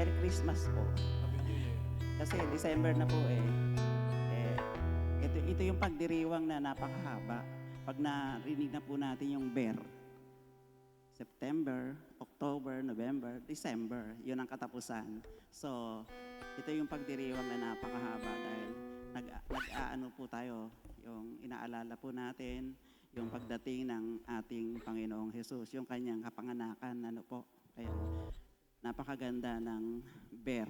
Merry Christmas po. Happy New Year. Kasi December na po eh. Ito yung pagdiriwang na napakahaba. Pag narinig na po natin yung BER, September, October, November, December, yun ang katapusan. So, ito yung pagdiriwang na napakahaba dahil nag-aano po tayo, yung inaalala po natin, yung pagdating ng ating Panginoong Jesus, yung kanyang kapanganakan, ano po. Kaya, napakaganda ng BER.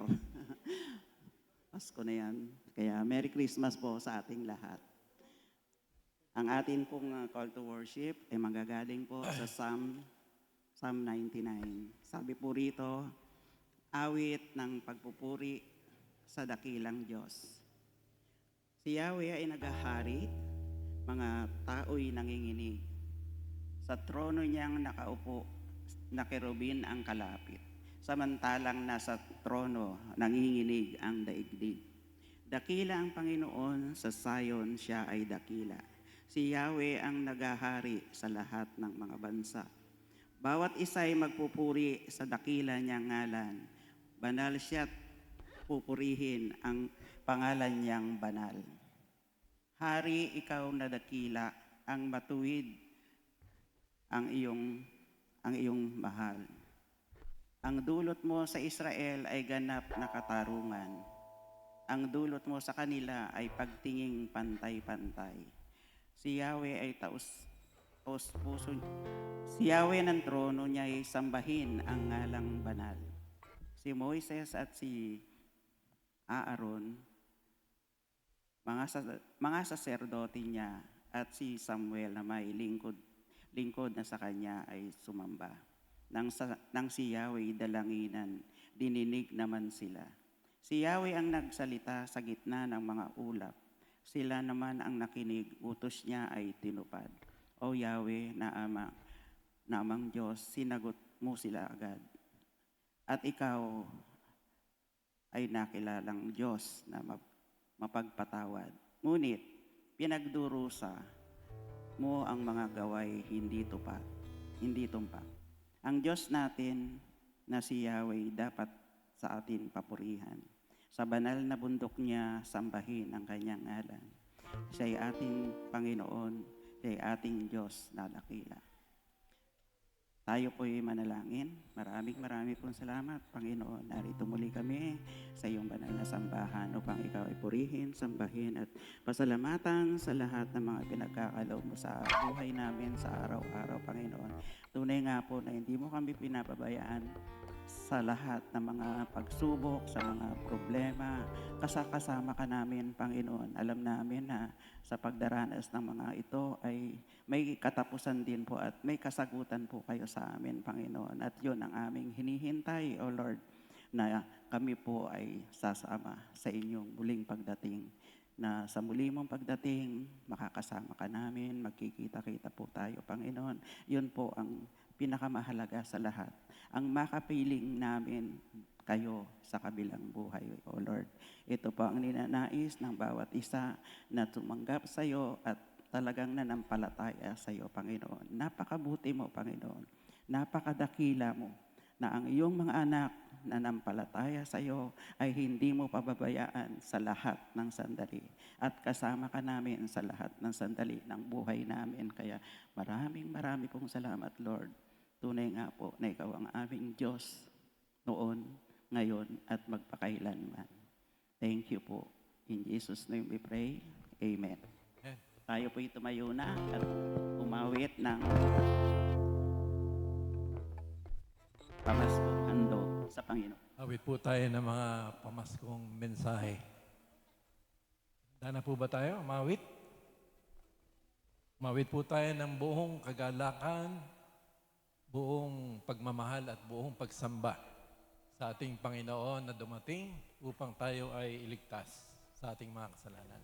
Pasko na yan. Kaya, Merry Christmas po sa ating lahat. Ang atin pong call to worship ay manggagaling po sa Psalm 99. Sabi po rito, awit ng pagpupuri sa dakilang Diyos. Si Yahweh ay naghahari, mga tao'y nanginginig. Sa trono niyang nakaupo, na kerubin ang kalapit. Samantalang nasa trono, nanginginig ang daigdig. Dakila ang Panginoon, sa Zion siya ay dakila. Si Yahweh ang naghahari sa lahat ng mga bansa. Bawat isa'y magpupuri sa dakila niyang ngalan. Banal siya't pupurihin ang pangalan niyang banal. Hari, ikaw na dakila, ang matuwid ang iyong mahal. Ang dulot mo sa Israel ay ganap na katarungan. Ang dulot mo sa kanila ay pagtinging pantay-pantay. Si Yahweh ay puso. Si Yahweh ng trono niya ay sambahin ang ngalang banal. Si Moises at si Aaron, mga saserdote niya, at si Samuel na may lingkod na sa kanya ay sumamba. Nang si Yahweh dalanginan, dininig naman sila. Si Yahweh ang nagsalita sa gitna ng mga ulap. Sila naman ang nakinig, utos niya ay tinupad. O Yahweh na amang Diyos, sinagot mo sila agad. At ikaw ay nakilalang Diyos na mapagpatawad. Ngunit pinagdurusa mo ang mga gaway hindi tumpak. Ang Diyos natin na si Yahweh dapat sa atin papurihan. Sa banal na bundok niya, sambahin ang kanyang ngalan. Siya'y ating Panginoon, siya'y ating Diyos na dakila. Tayo po'y manalangin. Maraming pong salamat, Panginoon. Narito muli kami sa iyong banal na sambahan upang ikaw ay purihin, sambahin at pasalamatan sa lahat ng mga pinagkakalaw mo sa buhay namin sa araw-araw, Panginoon. Tunay nga po na hindi mo kami pinapabayaan sa lahat ng mga pagsubok, sa mga problema. Kasama ka namin, Panginoon. Alam namin na sa pagdaranas ng mga ito ay may katapusan din po at may kasagutan po kayo sa amin, Panginoon. At yun ang aming hinihintay, O Lord, na kami po ay sasama sa inyong muling pagdating. Na sa muli mong pagdating, makakasama ka namin, magkikita-kita po tayo, Panginoon. Yun po ang pinakamahalaga sa lahat. Ang makapiling namin kayo sa kabilang buhay, O Lord. Ito po ang ninanais ng bawat isa na tumanggap sa iyo at talagang nanampalataya sa iyo, Panginoon. Napakabuti mo, Panginoon. Napakadakila mo na ang iyong mga anak na nanampalataya sa iyo ay hindi mo pababayaan sa lahat ng sandali. At kasama ka namin sa lahat ng sandali ng buhay namin. Kaya maraming pong salamat, Lord. Tunay nga po na ikaw ang aming Diyos noon, ngayon, at magpakailanman. Thank you po. In Jesus' name we pray. Amen. Tayo po'y tumayo na at umawit ng pamaskong handog sa Panginoon. Awit po tayo ng mga pamaskong mensahe. Handa na po ba tayo? Umawit? Umawit po tayo ng buong kagalakan, buong pagmamahal at buong pagsamba sa ating Panginoon na dumating upang tayo ay iligtas sa ating mga kasalanan.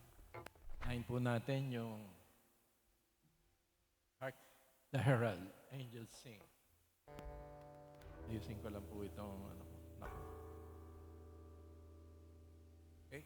Nahin po natin yung Hark the Herald, Angels Sing. Ayusin ko lang po itong Okay?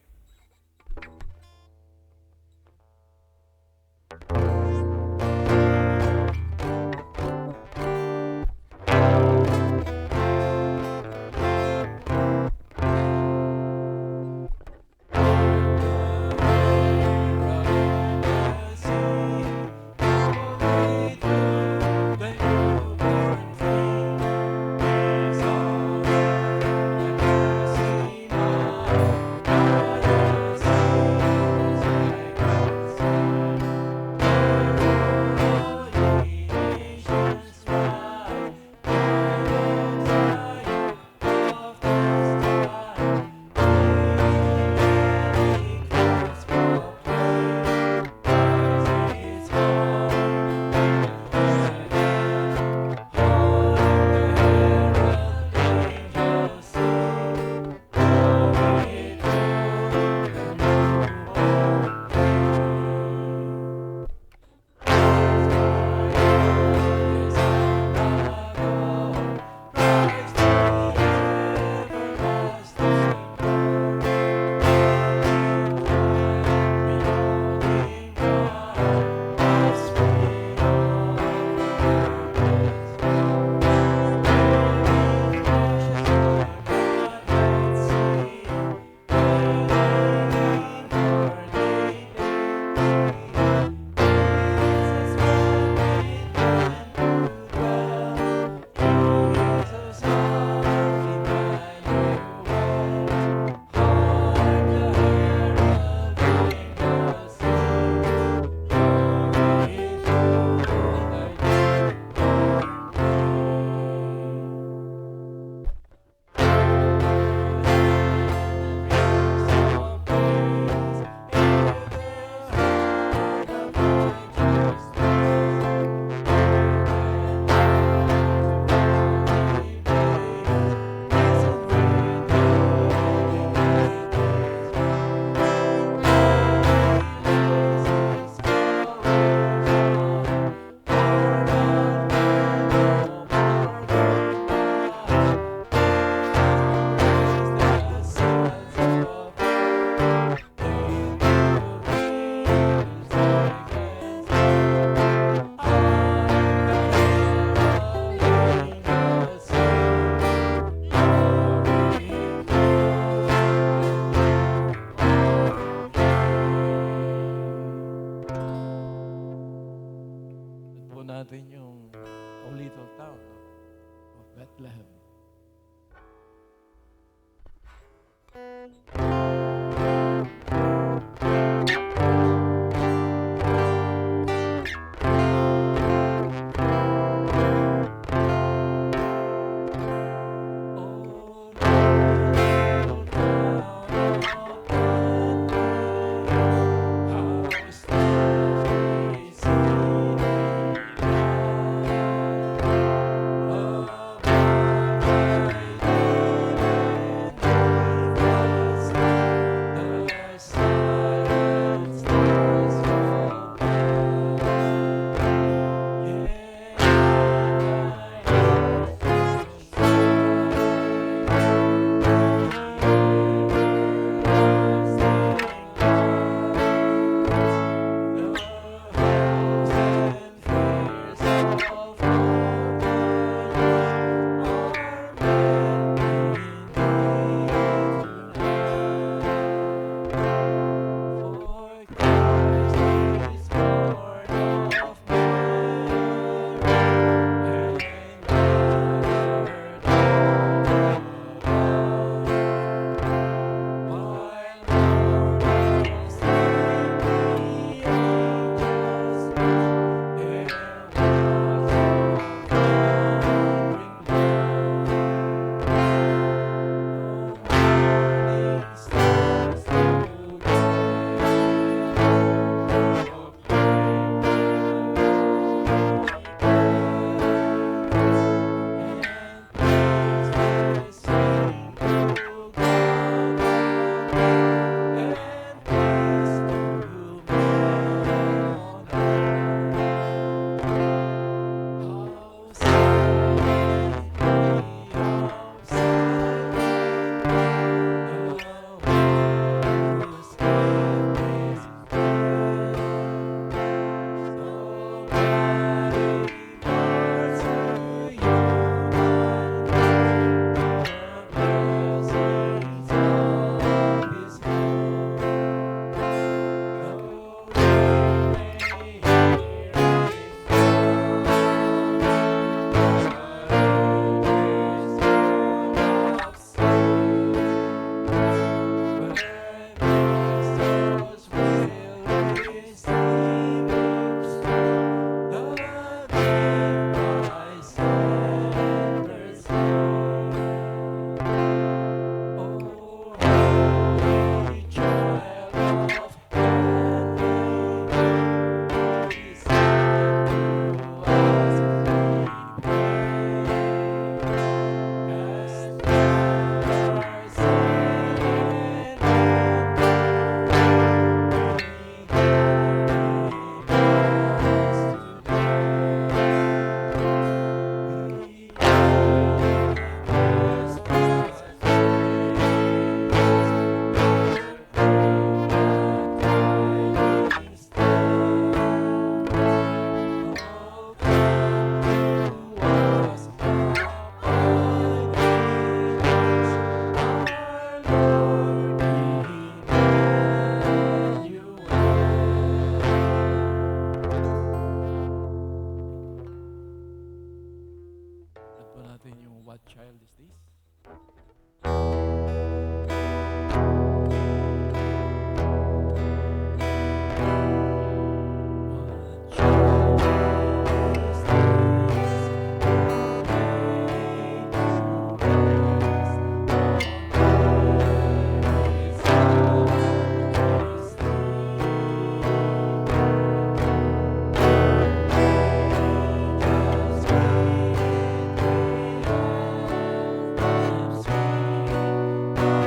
child is this?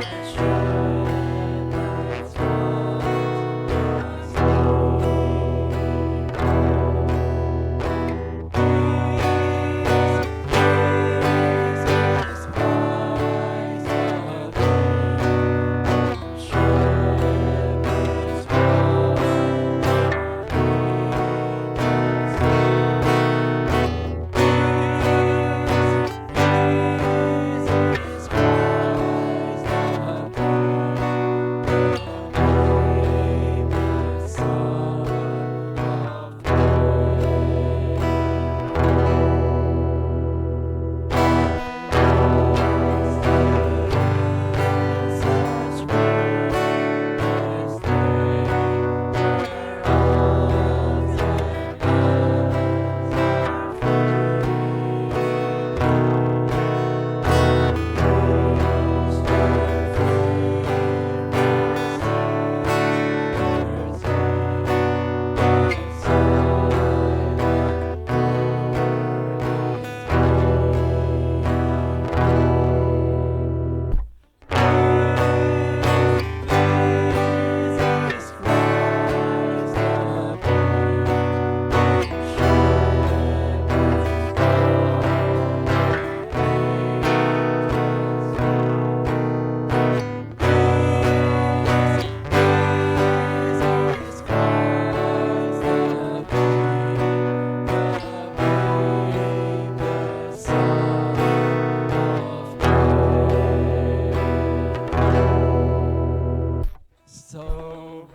What child is so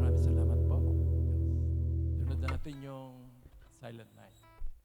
maraming salamat po. Sunod natin yung silent night. Silent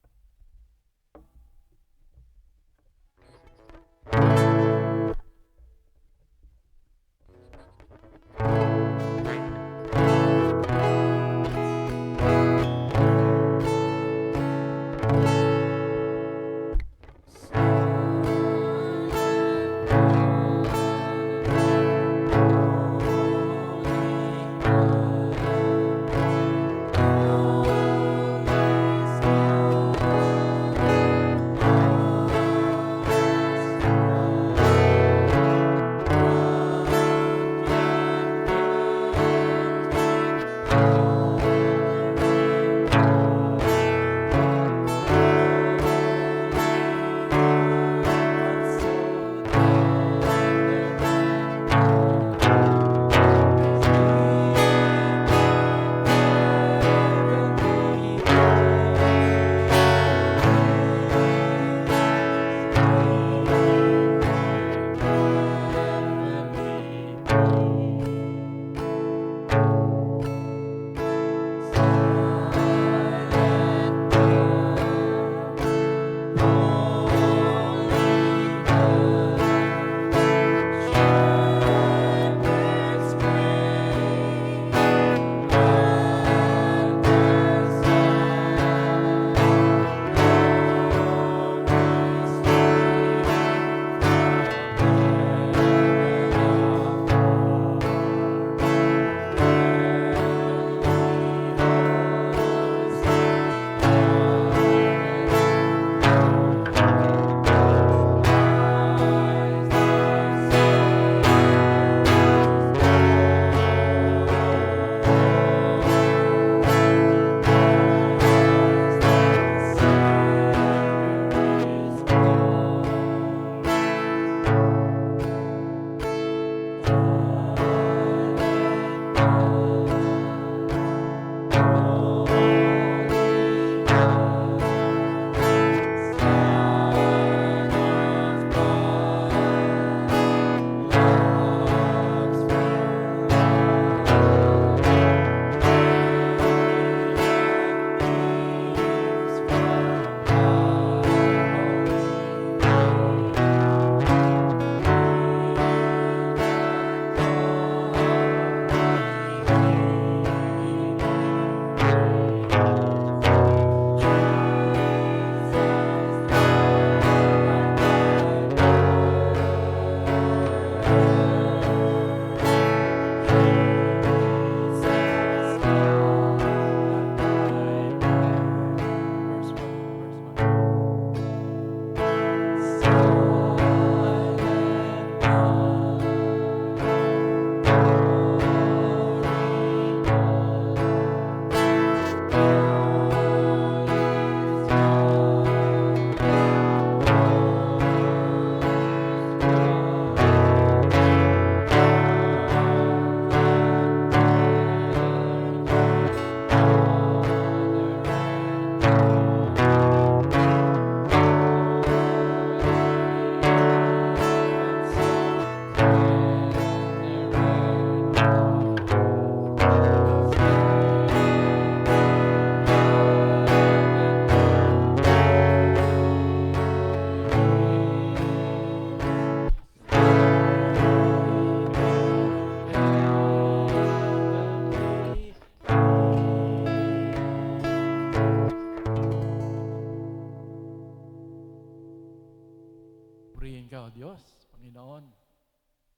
O Diyos, Panginoon,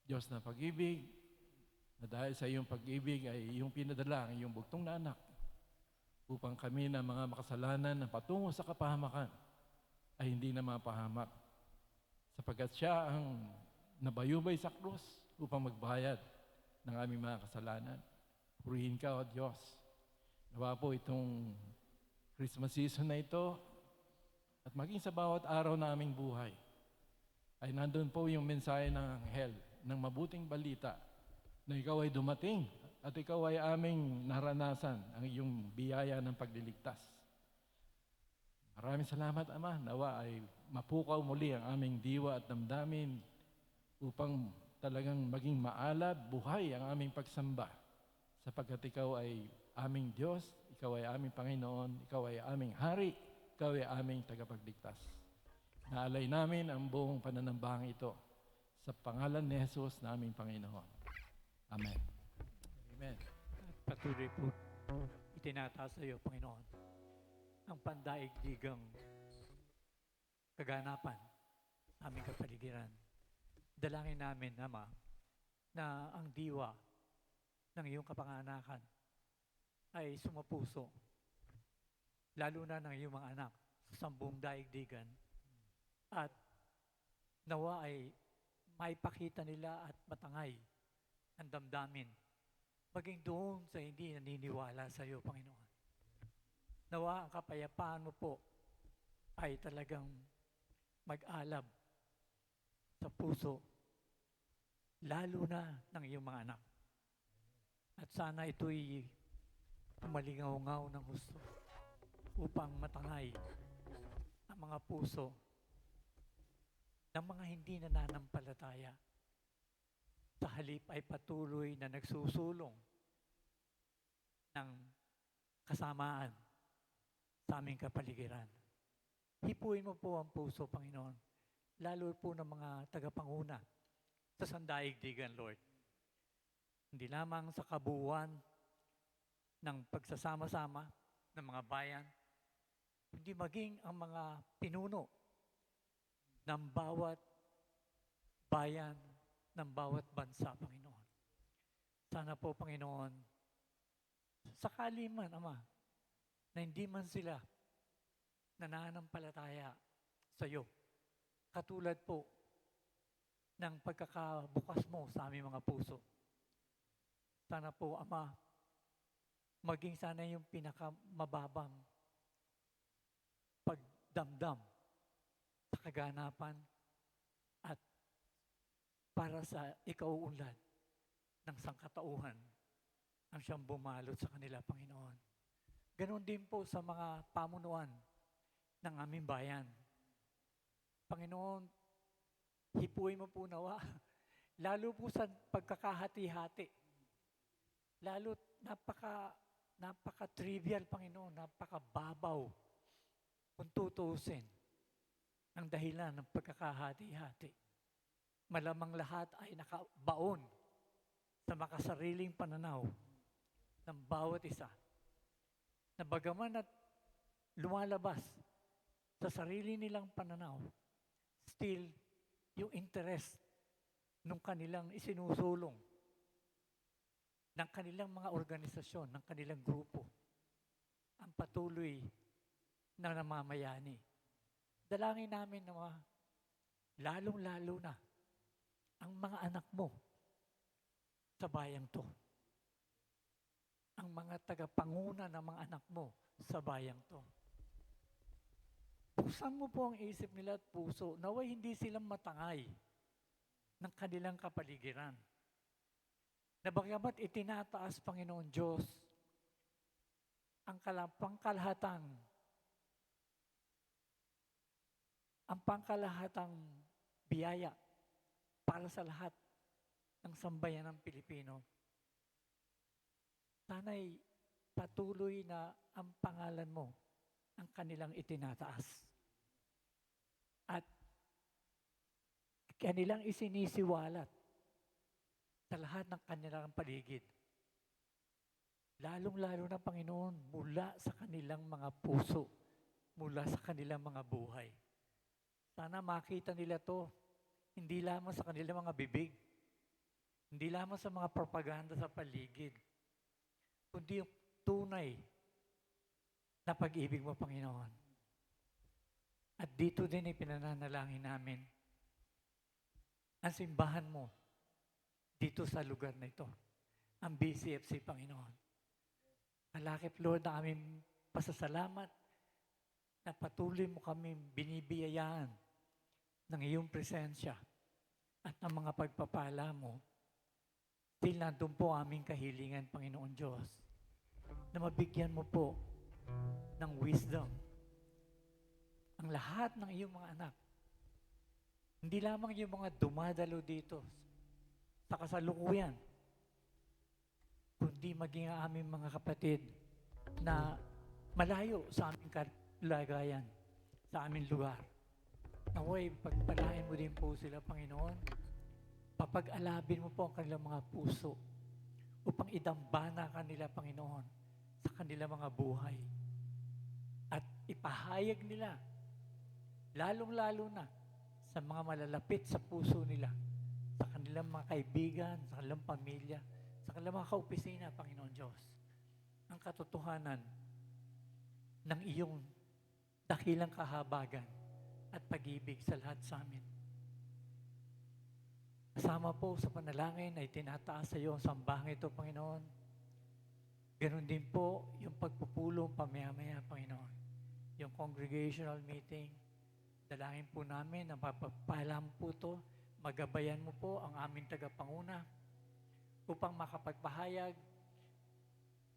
Diyos na pag-ibig, na dahil sa iyong pag-ibig ay iyong pinadala ang iyong bugtong na anak upang kami na mga makasalanan na patungo sa kapahamakan ay hindi na mapahamak sapagkat siya ang nabayubay sa krus upang magbayad ng aming mga kasalanan. Purihin ka, O Diyos. Nawa po itong Christmas season na ito at maging sa bawat araw na aming buhay ay nandun po yung mensahe ng anghel ng mabuting balita na ikaw ay dumating at ikaw ay aming naranasan ang iyong biyaya ng pagliligtas. Maraming salamat, Ama. Nawa ay mapukaw muli ang aming diwa at damdamin upang talagang maging maalab, buhay ang aming pagsamba sapagkat ikaw ay aming Diyos, ikaw ay aming Panginoon, ikaw ay aming Hari, ikaw ay aming tagapagligtas. Naalay namin ang buong pananambahang ito sa pangalan ni Jesus na aming Panginoon. Amen. Amen. At patuloy po itinataas sa iyo, Panginoon, ang pandaigdigang kaganapan sa aming kapaligiran. Dalangin namin, Ama, na ang diwa ng iyong kapanganakan ay sumapuso, lalo na ng iyong mga anak sa sambuong daigdigan, at nawa ay maipakita nila at matangay ang damdamin, maging doon sa hindi naniniwala sa iyo, Panginoon. Nawa ang kapayapaan mo po ay talagang mag-alab sa puso, lalo na ng iyong mga anak. At sana ito'y malingaw-ngaw ng gusto upang matangay ang mga puso ng mga hindi nananampalataya. Sa halip ay patuloy na nagsusulong ng kasamaan sa aming kapaligiran. Hipuin mo po ang puso, Panginoon, lalo po ng mga tagapanguna sa sandaigdigan, Lord. Hindi lamang sa kabuuan ng pagsasama-sama ng mga bayan, kundi maging ang mga pinuno ng bawat bayan, ng bawat bansa, Panginoon. Sana po, Panginoon, sakali man, Ama, na hindi man sila nananampalataya sa iyo, katulad po ng pagkakabukas mo sa aming mga puso. Sana po, Ama, maging sana yung pinakamababang pagdamdam sa kaganapan at para sa ikauunlad ng sangkatauhan ang siyang bumalot sa kanila, Panginoon. Ganon din po sa mga pamunuan ng aming bayan. Panginoon, hipuin mo po nawa, lalo po sa pagkakahati-hati. Lalo napaka-trivial, Panginoon, napakababaw kung tutuusin ang dahilan ng pagkakahati-hati. Malamang lahat ay nakabaon sa makasariling pananaw ng bawat isa, na bagaman at lumalabas sa sarili nilang pananaw, still yung interest ng kanilang isinusulong, ng kanilang mga organisasyon, ng kanilang grupo, ang patuloy na namamayani. Dalangin namin na lalong-lalo na ang mga anak mo sa bayang to. Ang mga tagapanguna ng mga anak mo sa bayang to. Buksan mo po ang isip nila at puso, naway hindi silang matangay ng kanilang kapaligiran. Na bagamat itinataas, Panginoon Diyos, ang pangkalahatang biyaya para sa lahat ng sambayan ng Pilipino. Sana'y patuloy na ang pangalan mo ang kanilang itinataas. At kanilang isinisiwalat sa lahat ng kanilang paligid. Lalong-lalo na, Panginoon, mula sa kanilang mga puso, mula sa kanilang mga buhay. Sana makita nila to, Hindi lamang sa kanilang mga bibig, hindi lamang sa mga propaganda sa paligid, kundi yung tunay na pag-ibig mo, Panginoon. At dito din ipinananalangin namin ang simbahan mo dito sa lugar na ito, ang BCFC, Panginoon. Kalakip, Lord, na aming pasasalamat na patuloy mo kami binibiyayaan ng iyong presensya at ng mga pagpapala mo. Still nandun po aming kahilingan, Panginoon Diyos, na mabigyan mo po ng wisdom ang lahat ng iyong mga anak. Hindi lamang yung mga dumadalo dito sa kasalukuyan, kundi maging ang aming mga kapatid na malayo sa aming kalagayan, sa aming lugar. Naway, pagpalain mo din po sila, Panginoon. Papag-alabin mo po ang kanilang mga puso upang idambana kanila, Panginoon, sa kanilang mga buhay. At ipahayag nila, lalong-lalo na sa mga malalapit sa puso nila, sa kanilang mga kaibigan, sa kanilang pamilya, sa kanilang mga kaopisina, Panginoon Diyos, ang katotohanan ng iyong dakilang kahabagan at pag-ibig sa lahat sa amin. Kasama po sa panalangin ay tinataas sa iyo ang sambahang ito, Panginoon. Ganon din po yung pagpupulong pamaya-maya, Panginoon. Yung congregational meeting, dalangin po namin na mapagpaalam po ito, magabayan mo po ang aming tagapanguna upang makapagpahayag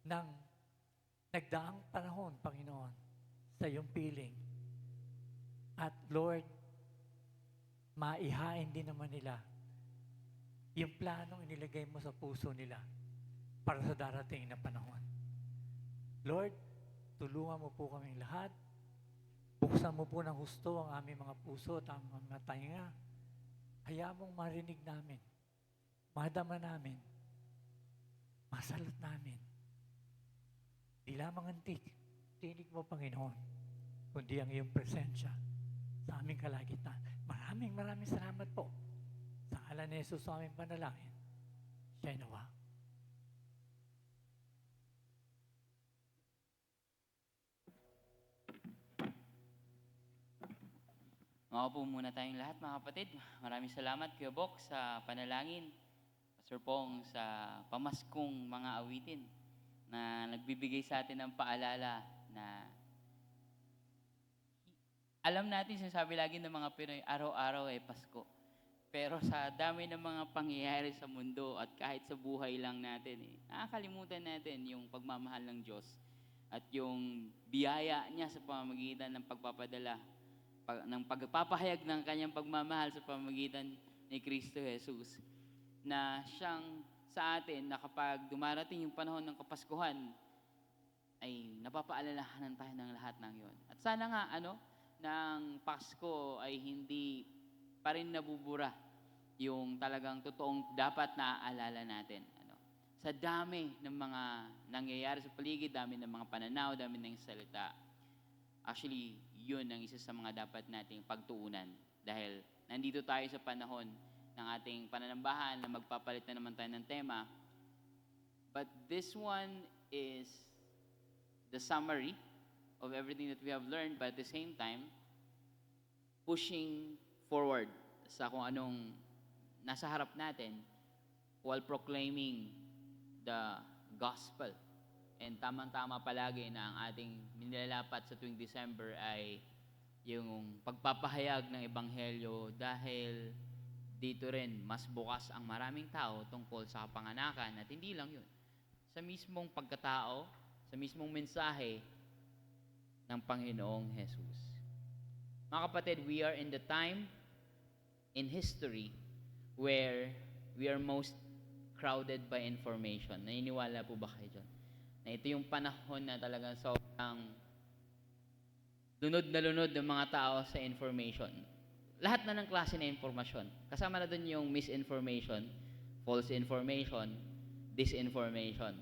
ng nagdaang panahon, Panginoon, sa iyong piling. At Lord, maihain din naman nila yung planong inilagay mo sa puso nila para sa darating na panahon. Lord, tulungan mo po kaming lahat. Buksan mo po ng husto ang aming mga puso at ang mga tainga. Hayaan mong marinig namin, madama namin, masalat namin. Di lamang ang tinig mo, Panginoon, kundi ang iyong presensya sa aming kalagitnaan. Maraming salamat po. Sa ngalan ni Jesus sa aming panalangin. Siya'y nawa. Maupo muna tayong lahat, mga kapatid. Maraming salamat, Kuya Bok, sa panalangin. Pastor Pong, sa pamaskong mga awitin na nagbibigay sa atin ng paalala na alam natin, sinasabi lagi ng mga Pinoy, araw-araw ay Pasko. Pero sa dami ng mga pangyayari sa mundo at kahit sa buhay lang natin, nakakalimutan natin yung pagmamahal ng Diyos at yung biyaya niya sa pamamagitan ng pagpapadala, ng pagpapahayag ng kanyang pagmamahal sa pamamagitan ni Kristo Jesus, na siyang sa atin na kapag dumarating yung panahon ng Kapaskuhan, ay napapaalalahanan tayo ng lahat ng yon. At sana nga, ng Pasko ay hindi pa rin nabubura yung talagang totoong dapat naaalala natin. Sa dami ng mga nangyayari sa paligid, dami ng mga pananaw, dami ng salita, actually, yun ang isa sa mga dapat nating pagtuunan. Dahil nandito tayo sa panahon ng ating pananambahan na magpapalit na naman tayo ng tema. But this one is the summary of everything that we have learned, but at the same time, pushing forward sa kung anong nasa harap natin while proclaiming the gospel. And tamang-tama palagi na ang ating nilalapat sa tuwing December ay yung pagpapahayag ng Ebanghelyo, dahil dito rin mas bukas ang maraming tao tungkol sa kapanganakan, at hindi lang yun. Sa mismong pagkatao, sa mismong mensahe ng Panginoong Jesus. Mga kapatid, we are in the time in history where we are most crowded by information. Naniniwala po ba kayo dyan? Na ito yung panahon na talagang sobrang lunod na lunod ng mga tao sa information. Lahat na ng klase na informasyon. Kasama na dun yung misinformation, false information, disinformation.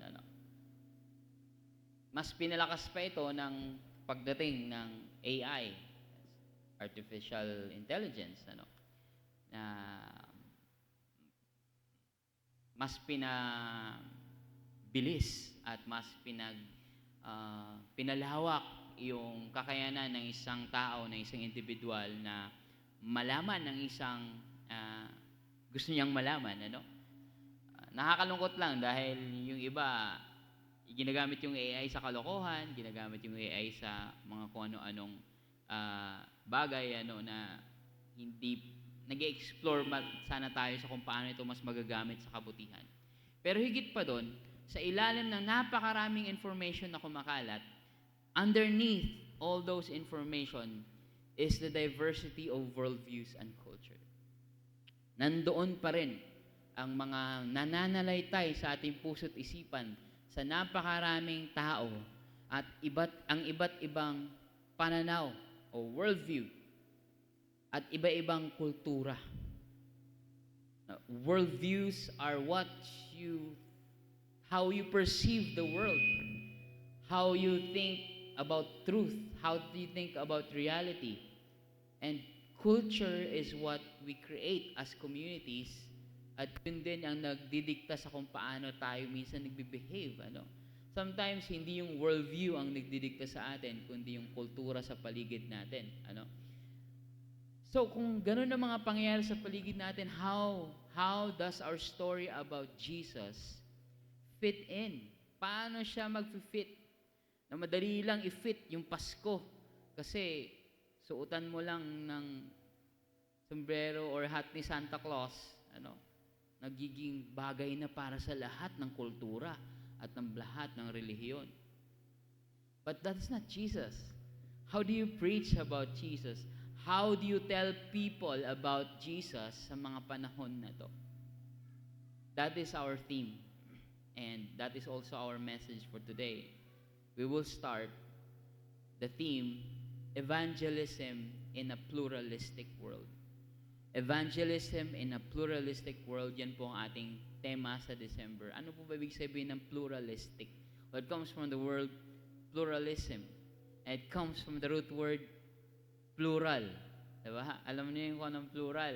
Mas pinalakas pa ito ng pagdating ng AI, artificial intelligence. na mas pinabilis at mas pinalawak yung kakayanan ng isang tao, ng isang individual na malaman ng isang gusto niyang malaman, ano? Nakakalungkot lang dahil yung iba ginagamit yung AI sa kalokohan, ginagamit yung AI sa mga kung ano-anong bagay na hindi nag-explore sana tayo sa kung paano ito mas magagamit sa kabutihan. Pero higit pa doon, sa ilalim ng napakaraming information na kumakalat, underneath all those information is the diversity of worldviews and culture. Nandoon pa rin ang mga nananalaytay sa ating puso't isipan sa napakaraming tao at ang iba't ibang pananaw o worldview at iba-ibang kultura. Worldviews are how you perceive the world, how you think about truth, how do you think about reality. And culture is what we create as communities at yun din ang nagdidikta sa kung paano tayo minsan nagbe-behave. Sometimes, hindi yung worldview ang nagdidikta sa atin, kundi yung kultura sa paligid natin. So, kung ganun ang mga pangyayari sa paligid natin, how does our story about Jesus fit in? Paano siya mag-fit? Na madali lang i-fit yung Pasko. Kasi, suotan mo lang ng sombrero or hat ni Santa Claus, nagiging bagay na para sa lahat ng kultura at ng lahat ng relihiyon. But that's not Jesus. How do you preach about Jesus? How do you tell people about Jesus sa mga panahon na to? That is our theme. And that is also our message for today. We will start the theme, Evangelism in a Pluralistic World. Evangelism in a Pluralistic World, yan po ang ating tema sa December. Ano po ba ibig sabihin ng pluralistic? Well, it comes from the word pluralism. And it comes from the root word plural. Diba? Alam niyo yung kung anong plural.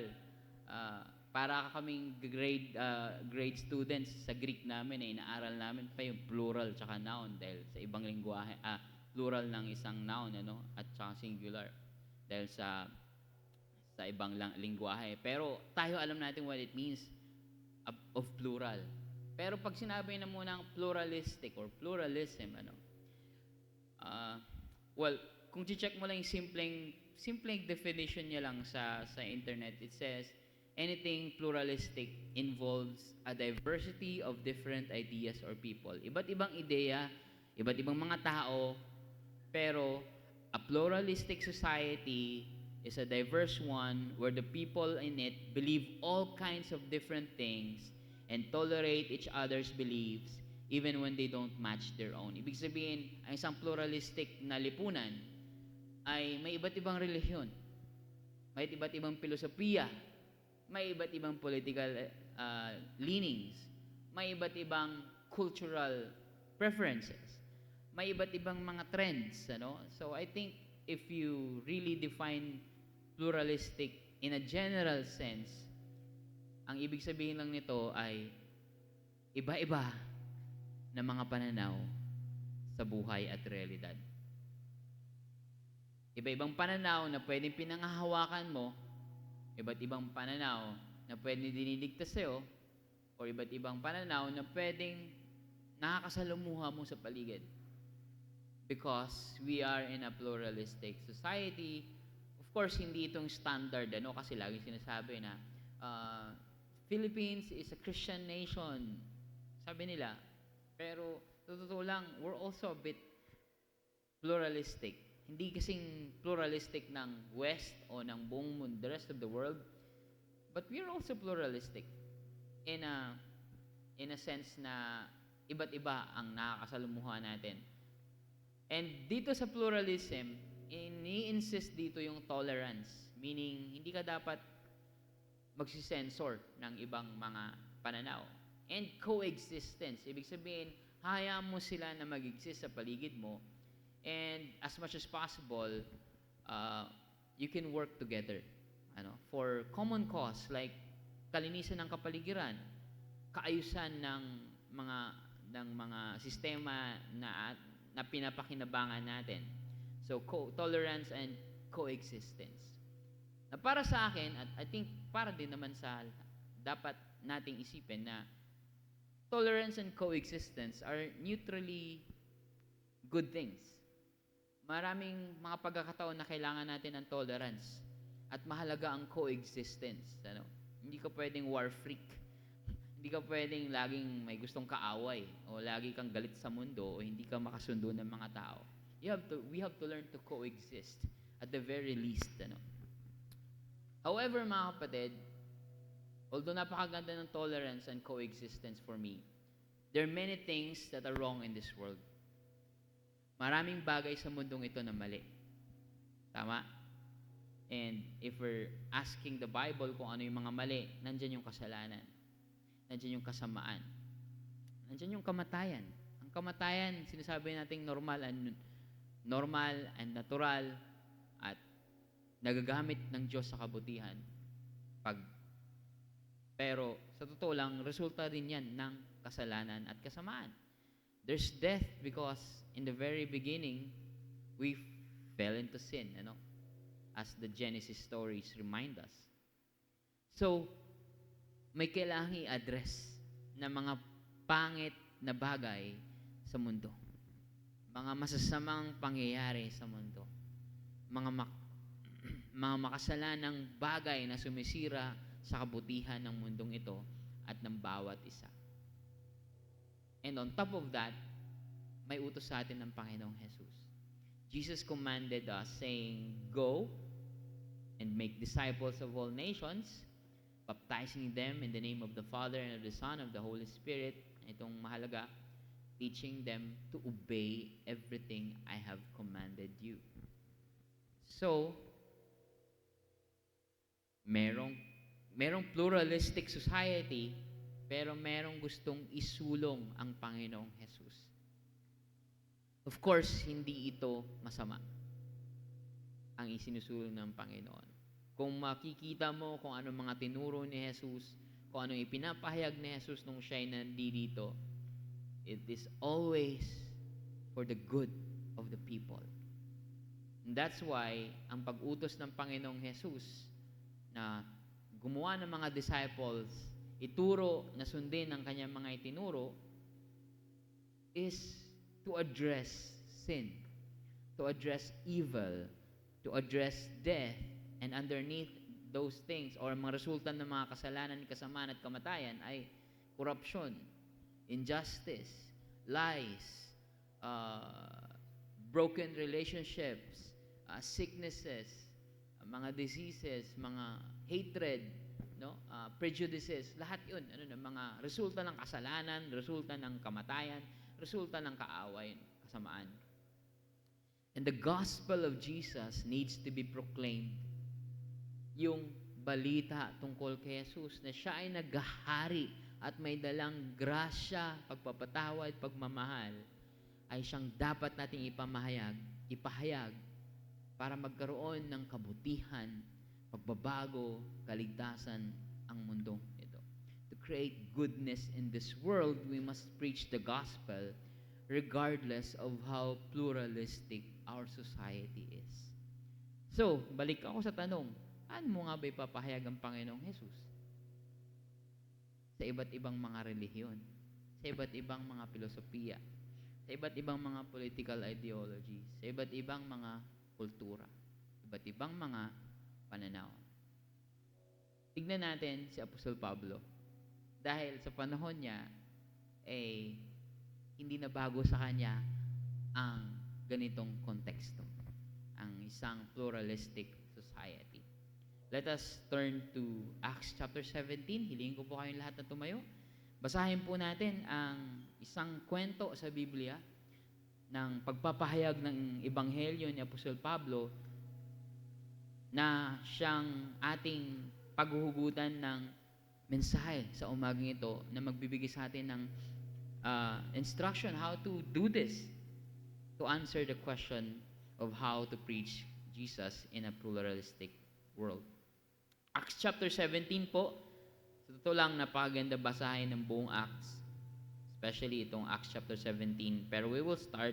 Para kaming grade students sa Greek namin, inaaral namin pa yung plural tsaka noun dahil sa ibang lingwahe, plural ng isang noun, at tsaka singular dahil sa ibang lingwahe. Pero tayo alam natin what it means of plural. Pero pag sinabi na muna ng pluralistic or pluralism, kung check mo lang yung simpleng definition niya lang sa internet, it says, anything pluralistic involves a diversity of different ideas or people. Iba't ibang ideya, iba't ibang mga tao, pero a pluralistic society is a diverse one where the people in it believe all kinds of different things and tolerate each other's beliefs even when they don't match their own. Ibig sabihin, ang isang pluralistic na lipunan ay may iba't ibang relihiyon, may iba't ibang filosofiya, may iba't ibang political leanings, may iba't ibang cultural preferences, may iba't ibang mga trends. So I think if you really define pluralistic in a general sense, ang ibig sabihin lang nito ay iba-iba na mga pananaw sa buhay at realidad. Iba-ibang pananaw na pwedeng pinanghahawakan mo, iba't ibang pananaw na pwedeng dinidikta sa'yo, o iba't ibang pananaw na pwedeng nakakasalumuha mo sa paligid. Because we are in a pluralistic society. Of course, hindi itong standard, kasi lagi sinasabi na Philippines is a Christian nation, sabi nila. Pero, totoo lang, we're also a bit pluralistic. Hindi kasing pluralistic ng West o ng buong mundo, the rest of the world, but we are also pluralistic in a sense na iba't iba ang nakakasalumuha natin. And dito sa pluralism, ini-insist dito yung tolerance, meaning hindi ka dapat magsisensor ng ibang mga pananaw. And coexistence, ibig sabihin, hayaan mo sila na mag-exist sa paligid mo. And as much as possible, you can work together. for common cause like kalinisan ng kapaligiran, kaayusan mga ng mga sistema na pinapakinabangan natin. So tolerance and coexistence. Na para sa akin, at I think para din naman sa dapat nating isipin na tolerance and coexistence are neutrally good things. Maraming mga pagkakataon na kailangan natin ng tolerance at mahalaga ang coexistence. Hindi ka pwedeng war freak. Hindi ka pwedeng laging may gustong kaaway o lagi kang galit sa mundo o hindi ka makasundo ng mga tao. We have to learn to coexist at the very least. However, mga kapatid, although napakaganda ng tolerance and coexistence for me, there are many things that are wrong in this world. Maraming bagay sa mundong ito na mali. Tama? And if we're asking the Bible kung ano yung mga mali, nandyan yung kasalanan. Nandyan yung kasamaan. Nandyan yung kamatayan. Ang kamatayan, sinasabi nating normal and natural at nagagamit ng Diyos sa kabutihan. Pero sa totoo lang, resulta din yan ng kasalanan at kasamaan. There's death because in the very beginning, we fell into sin, as the Genesis stories remind us. So, may kailangang i-address na mga pangit na bagay sa mundo. Mga masasamang pangyayari sa mundo. Mga makasalanang bagay na sumisira sa kabutihan ng mundong ito at ng bawat isa. And on top of that, may utos sa atin ng Panginoong Jesus. Jesus commanded us saying, "Go and make disciples of all nations, baptizing them in the name of the Father and of the Son and of the Holy Spirit." Itong mahalaga, teaching them to obey everything I have commanded you. So, merong pluralistic society, pero merong gustong isulong ang Panginoong Jesus. Of course, hindi ito masama ang isinusulong ng Panginoon. Kung makikita mo kung ano mga tinuro ni Jesus, kung ano ipinapahayag ni Jesus nung siya'y nandito, it is always for the good of the people. And that's why, ang pag-utos ng Panginoong Jesus na gumawa ng mga disciples, ituro na sundin ang kanyang mga itinuro, is to address sin, to address evil, to address death, and underneath those things, or mga resulta ng mga kasalanan, kasamaan at kamatayan ay corruption, injustice, lies, broken relationships, sicknesses, mga diseases, mga hatred, prejudices, lahat yun, mga resulta ng kasalanan, resulta ng kamatayan, resulta ng kaaway, kasamaan. And the gospel of Jesus needs to be proclaimed. Yung balita tungkol kay Jesus na siya ay naghahari at may dalang grasya, pagpapatawad, pagmamahal, ay siyang dapat nating ipahayag para magkaroon ng kabutihan, pagbabago, kaligtasan ang mundong ito. To create goodness in this world, we must preach the gospel regardless of how pluralistic our society is. So, balik ako sa tanong, ano mo nga ba ipapahayag ang Panginoong Jesus? Sa iba't ibang mga relihiyon, sa iba't ibang mga filosofiya, sa iba't ibang mga political ideology, sa iba't ibang mga kultura, iba't ibang mga pananaw. Tignan natin si Apostol Pablo. Dahil sa panahon niya, hindi na bago sa kanya ang ganitong konteksto, ang isang pluralistic society. Let us turn to Acts chapter 17. Hilingin ko po kayong lahat na tumayo. Basahin po natin ang isang kwento sa Biblia ng pagpapahayag ng Ebanghelyo ni Apostol Pablo na siyang ating paghuhugutan ng mensahe sa umagang ito na magbibigay sa atin ng instruction how to do this, to answer the question of how to preach Jesus in a pluralistic world. Acts chapter 17 po, sa totoo lang, napakaganda basahin ng buong Acts, especially itong Acts chapter 17. Pero we will start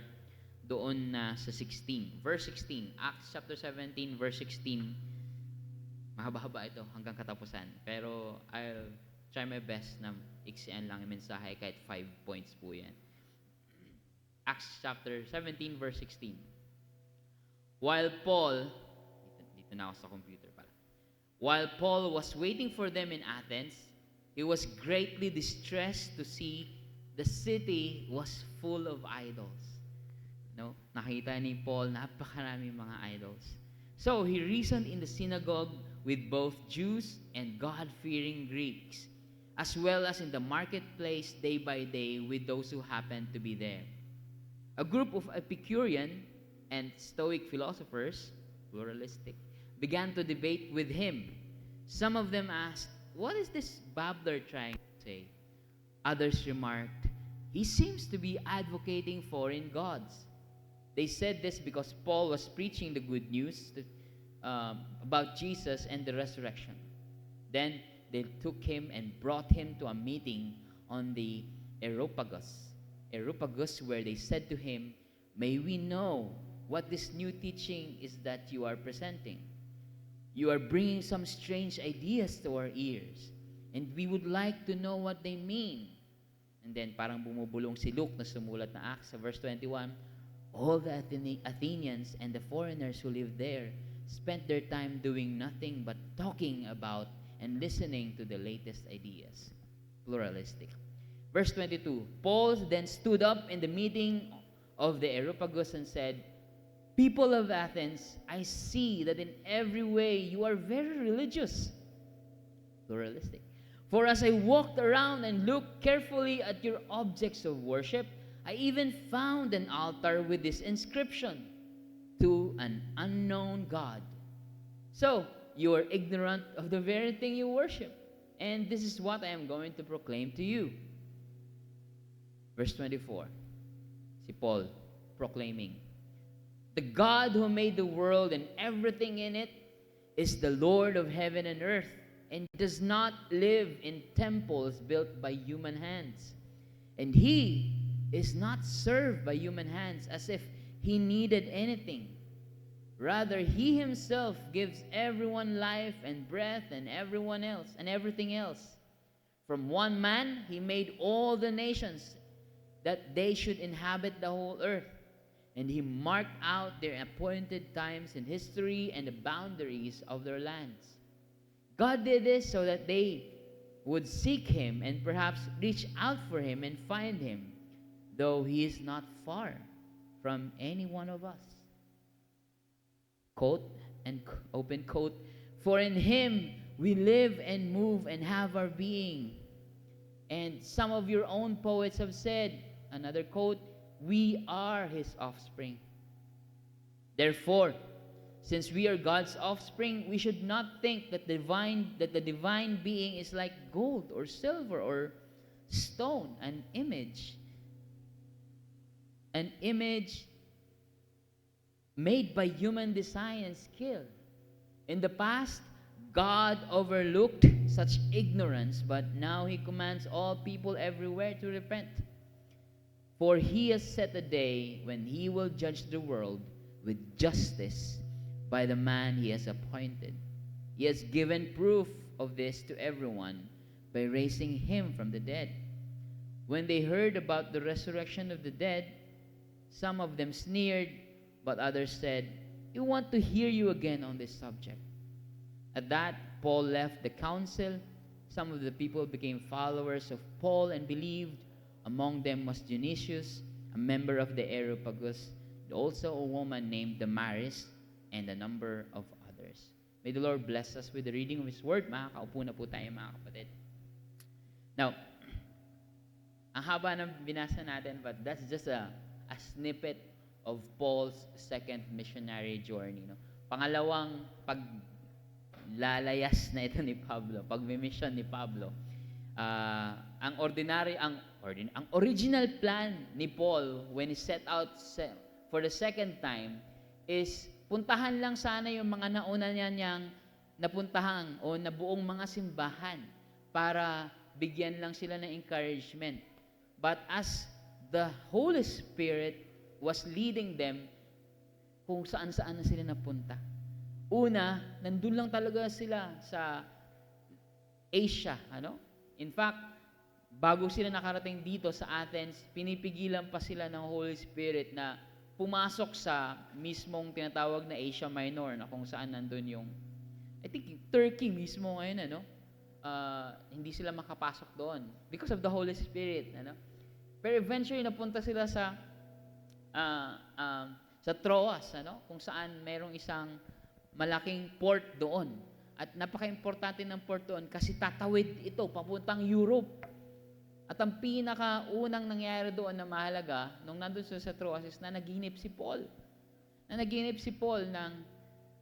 doon na sa 16. Verse 16. Acts chapter 17, verse 16. Mahaba-haba ito hanggang katapusan. Pero I'll try my best na iksian lang yung mensahe kahit 5 points po yan. Acts chapter 17, verse 16. While Paul, dito na ako sa computer pala. While Paul was waiting for them in Athens, he was greatly distressed to see the city was full of idols. No? Nakita ni Paul, napakaraming mga idols. So, he reasoned in the synagogue with both Jews and God-fearing Greeks, as well as in the marketplace day by day with those who happened to be there. A group of Epicurean and Stoic philosophers, pluralistic, began to debate with him. Some of them asked, "What is this babbler trying to say?" Others remarked, "He seems to be advocating foreign gods." They said this because Paul was preaching the good news about Jesus and the resurrection. Then they took him and brought him to a meeting on the Areopagus, where they said to him, "May we know what this new teaching is that you are presenting? You are bringing some strange ideas to our ears, and we would like to know what they mean." And then parang bumubulong si Luke na sumulat na Acts sa verse 21, "All the Athenians and the foreigners who lived there spent their time doing nothing but talking about and listening to the latest ideas." Pluralistic. Verse 22, Paul then stood up in the meeting of the Areopagus and said, "People of Athens, I see that in every way you are very religious." Pluralistic. "For as I walked around and looked carefully at your objects of worship, I even found an altar with this inscription, 'To an unknown God.' So, you are ignorant of the very thing you worship, and this is what I am going to proclaim to you." Verse 24, si Paul proclaiming, "The God who made the world and everything in it is the Lord of heaven and earth, and does not live in temples built by human hands. And he is not served by human hands as if he needed anything. Rather, he himself gives everyone life and breath and everyone else and everything else. From one man, he made all the nations that they should inhabit the whole earth. And he marked out their appointed times in history and the boundaries of their lands. God did this so that they would seek him and perhaps reach out for him and find him, though he is not far from any one of us." Quote and open quote, "For in him we live and move and have our being." And some of your own poets have said, another quote, "We are his offspring." Therefore, since we are God's offspring, we should not think that the divine being is like gold or silver or stone, an image made by human design and skill. In the past, God overlooked such ignorance, but now he commands all people everywhere to repent. For he has set a day when he will judge the world with justice by the man he has appointed. He has given proof of this to everyone by raising him from the dead. When they heard about the resurrection of the dead, some of them sneered, but others said, "We want to hear you again on this subject." At that, Paul left the council. Some of the people became followers of Paul and believed. Among them was Dionysius, a member of the Areopagus, and also a woman named Damaris, and a number of others. May the Lord bless us with the reading of His Word. Makakaupo na po tayo, mga kapatid. Now, ang haba ng binasa natin, but that's just a snippet of Paul's second missionary journey. No? Pangalawang paglalayas na ito ni Pablo, pagmimission ni Pablo. Ang original plan ni Paul when he set out for the second time is puntahan lang sana yung mga nauna niyang napuntahan o nabuong mga simbahan para bigyan lang sila ng encouragement. But as the Holy Spirit was leading them, kung saan-saan na sila napunta. Una, nandun lang talaga sila sa Asia, ano? In fact, bago sila nakarating dito sa Athens, pinipigilan pa sila ng Holy Spirit na pumasok sa mismong tinatawag na Asia Minor, na kung saan nandun yung, I think, Turkey mismo ngayon, ano? Hindi sila makapasok doon because of the Holy Spirit, ano? Pero eventually, napunta sila sa Troas, ano? Kung saan merong isang malaking port doon. At napaka-importante ng port doon kasi tatawid ito papuntang Europe. At ang pinakaunang nangyari doon na mahalaga nung nandun sila sa Troas is na naginip si Paul. Na naginip si Paul ng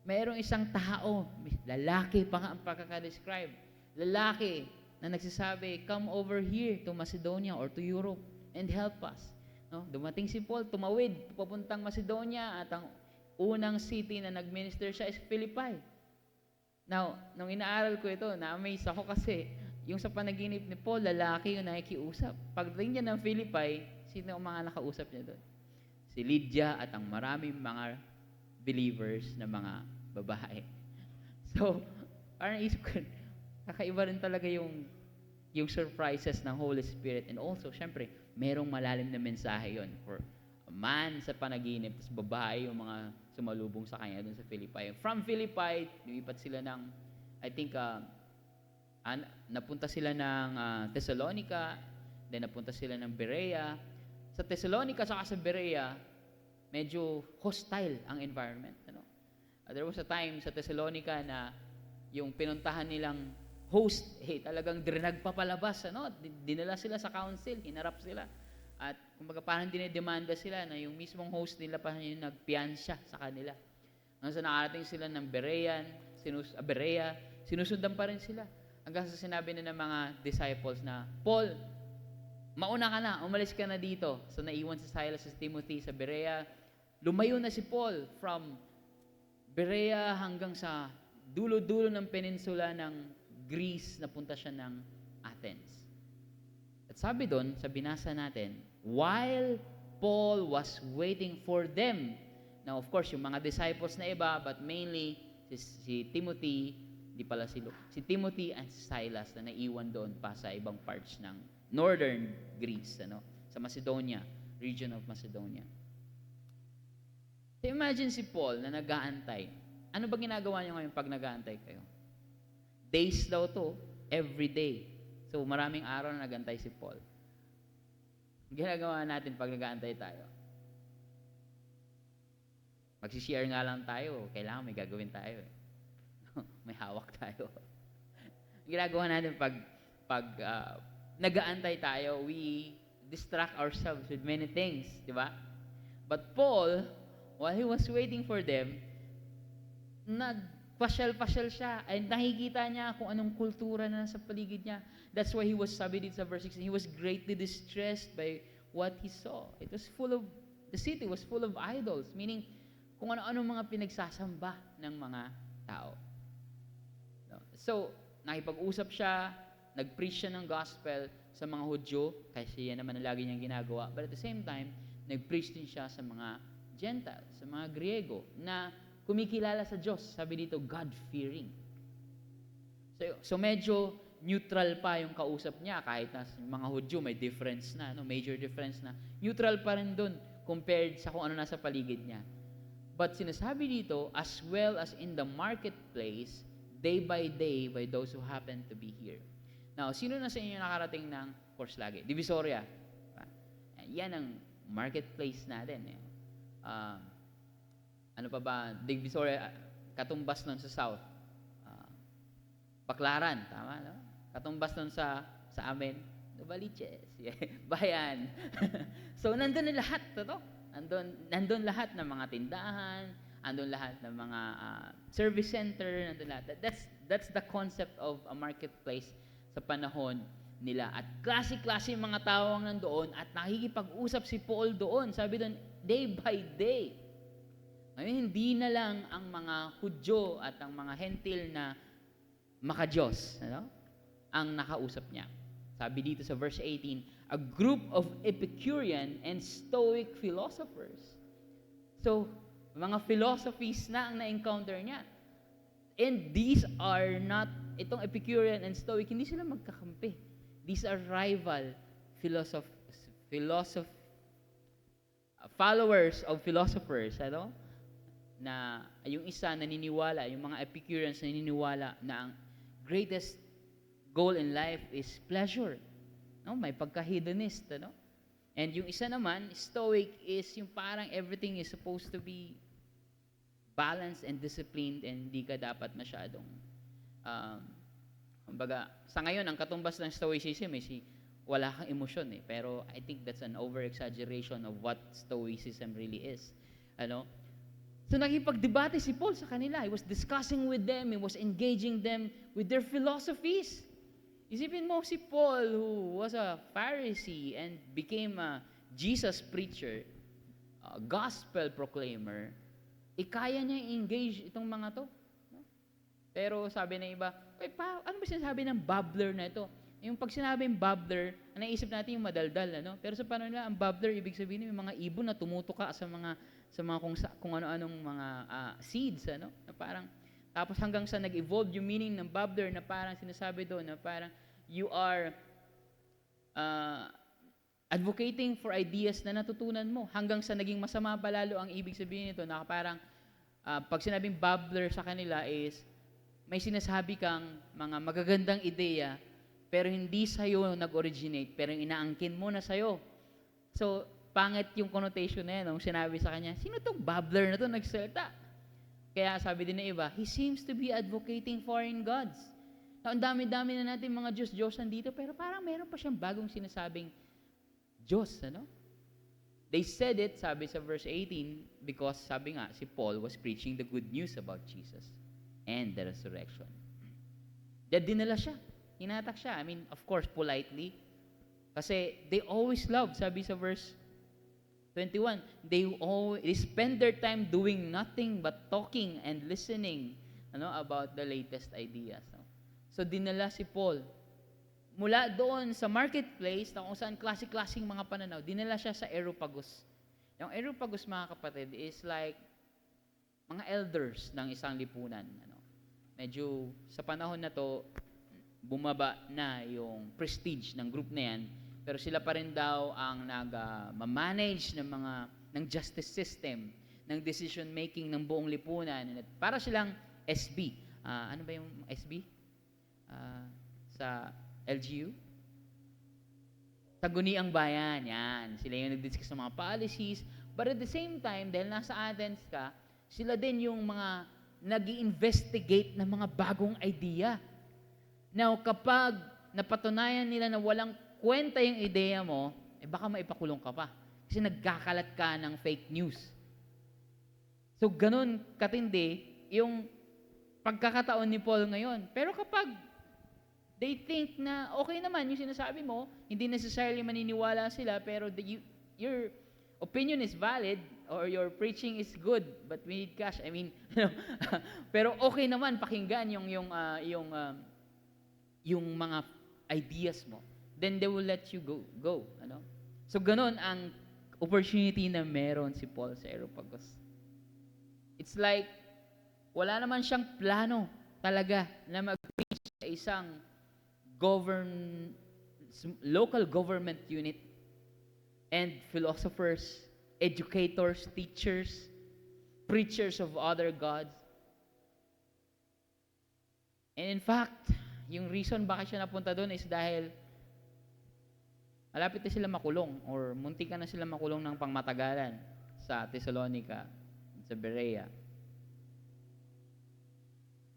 mayroong isang tao, lalaki pa nga ang pagkaka-describe, lalaki na nagsasabi, come over here to Macedonia or to Europe and help us. No? Dumating si Paul, tumawid, papuntang Macedonia, at ang unang city na nag-minister siya is Philippi. Now, nung inaaral ko ito, na-amaze ako kasi yung sa panaginip ni Paul, lalaki yung nakikiusap. Pagdating niya ng Philippi, sino ang mga nakausap niya doon? Si Lydia at ang maraming mga believers na mga babae. So, parang isip ko, kakaiba rin talaga yung surprises ng Holy Spirit. And also, syempre, merong malalim na mensahe yon for a man sa panaginip, tapos babae yung mga sumalubong sa kanya doon sa Philippi. From Philippi, lumipat sila ng, I think, napunta sila ng Thessalonica, then napunta sila ng Berea. Sa Thessalonica saka sa Berea, medyo hostile ang environment. Ano? There was a time sa Thessalonica na yung pinuntahan nilang host, talagang drinag papalabas, ano? Dinala sila sa council, hinarap sila. At kumbaga parang dinedemanda sila na yung mismong host nila pa yung nagpiansya sa kanila. Hanggang sa nakarating sila ng Berea, sinusundan pa rin sila. Hanggang sa sinabi na ng mga disciples na, Paul, mauna ka na, umalis ka na dito. So naiwan si Silas at Timothy sa Berea. Lumayo na si Paul from Berea hanggang sa dulo-dulo ng peninsula ng Greece, napunta siya ng Athens. At sabi doon, sa binasa natin, while Paul was waiting for them. Now, of course, yung mga disciples na iba, but mainly si Timothy, di pala si Timothy and si Silas na naiwan doon pa sa ibang parts ng northern Greece, ano, sa Macedonia, region of Macedonia. So imagine si Paul na nag-aantay. Ano ba ginagawa niyo ngayon pag nag-aantay kayo? Days daw to, every day. So maraming araw na nag-aantay si Paul. Ginagawa natin pag nag-aantay tayo. Magsishare nga lang tayo, kailangan may gagawin tayo. May hawak tayo. Ginagawa natin pag nag-aantay tayo, we distract ourselves with many things, di ba? But Paul, while he was waiting for them, nagpasyal-pasyal siya ay nakikita niya kung anong kultura na sa paligid niya. That's why he was, sabi dito sa verse 16, he was greatly distressed by what he saw. The city was full of idols, meaning kung ano-ano mga pinagsasamba ng mga tao. So, nakipag-usap siya, nag-preach siya ng gospel sa mga Hudyo, kasi yan naman ang lagi niyang ginagawa. But at the same time, nag-preach din siya sa mga Gentiles, sa mga Griego, na kumikilala sa Diyos. Sabi dito, God-fearing. So medyo neutral pa yung kausap niya, kahit na mga Hudyo may difference na, major difference na. Neutral pa rin dun compared sa kung ano nasa paligid niya. But sinasabi dito, as well as in the marketplace, day by day, by those who happen to be here. Now, sino na sa inyo nakarating ng course lagi? Divisoria. Yan ang marketplace natin. Ano pa ba? Divisoria, katumbas nun sa south. Baclaran, tama, no? Katumbas nun sa amin, Novaliches, Bayan. So, nandun na lahat, nandun lahat ng mga tindahan, nandun lahat ng mga service center, nandun lahat. That's the concept of a marketplace sa panahon nila. At klase-klase yung mga tao ang nandoon at nakikipag-usap si Paul doon. Sabi doon, day by day. Ngayon, hindi na lang ang mga Hudyo at ang mga Hentil na maka-Diyos, ano? Ang nakausap niya. Sabi dito sa verse 18, a group of Epicurean and Stoic philosophers. So, mga philosophies na ang na-encounter niya. And these are not, itong Epicurean and Stoic, hindi sila magkakampi. These are rival followers of philosophers, ano? Na yung isa naniniwala, yung mga Epicureans naniniwala na ang greatest goal in life is pleasure. No, may pagka-hedonist, ano? And yung isa naman, Stoic, is yung parang everything is supposed to be balanced and disciplined and hindi ka dapat masyadong kumbaga, sa ngayon, ang katumbas ng Stoicism is wala kang emosyon eh. Pero I think that's an over-exaggeration of what Stoicism really is. Ano? So nakipagdebate si Paul sa kanila. He was discussing with them, he was engaging them with their philosophies. Isipin mo si Paul, who was a Pharisee and became a Jesus preacher, a gospel proclaimer, kaya niya i-engage itong mga to. No? Pero sabi ng iba, ano ba sinasabi ng babbler na ito? Yung pag sinabing babbler, naisip natin yung madaldal, ano? Pero sa panahon nila, ang babbler, ibig sabihin yung mga ibon na tumutuka sa mga kung ano-anong mga seeds, ano? Na parang, tapos hanggang sa nag-evolve yung meaning ng babbler na parang sinasabi doon na parang you are advocating for ideas na natutunan mo hanggang sa naging masama pa lalo ang ibig sabihin nito na parang pag sinabing babbler sa kanila is may sinasabi kang mga magagandang ideya pero hindi sa'yo nag-originate pero inaangkin mo na sa'yo. So, pangit yung connotation na yan nung sinabi sa kanya, sino tong babbler na to nagsalita? Kaya sabi din ng iba, he seems to be advocating foreign gods. Now, ang dami-dami na natin mga Diyos-Diyosan dito, pero parang meron pa siyang bagong sinasabing Diyos, ano? They said it, sabi sa verse 18, because sabi nga, si Paul was preaching the good news about Jesus and the resurrection. Dahil dinala siya. Hinatak siya. I mean, of course, politely. Kasi they always love, sabi sa verse 21, they spend their time doing nothing but talking and listening about the latest ideas. No? So, dinala si Paul. Mula doon sa marketplace, na kung saan klase-klaseng mga pananaw, dinala siya sa Areopagus. Yung Areopagus, mga kapatid, is like mga elders ng isang lipunan. Medyo sa panahon na to, bumaba na yung prestige ng group na yan, pero sila pa rin daw ang nag-manage ng justice system, ng decision making ng buong lipunan. Para silang SB. Ano ba yung SB? Sa LGU? Sangguniang Bayan. Yan. Sila yung nag-discuss ng mga policies. But at the same time, dahil nasa Athens ka, sila din yung mga nag-investigate ng mga bagong idea. Now, kapag napatunayan nila na walang kwenta yung ideya mo, baka maipakulong ka pa. Kasi nagkakalat ka ng fake news. So, ganun katindi yung pagkakataon ni Paul ngayon. Pero kapag they think na okay naman yung sinasabi mo, hindi necessarily maniniwala sila, pero your opinion is valid or your preaching is good, but we need cash. I mean, pero okay naman pakinggan yung mga ideas mo. Then they will let you go. Ano? So, ganun ang opportunity na meron si Paul sa Areopagus. It's like, wala naman siyang plano talaga na mag-preach sa isang local government unit and philosophers, educators, teachers, preachers of other gods. And in fact, yung reason bakit siya napunta doon is dahil malapit na sila makulong or muntik na sila makulong ng pangmatagalan sa Thessalonica, sa Berea.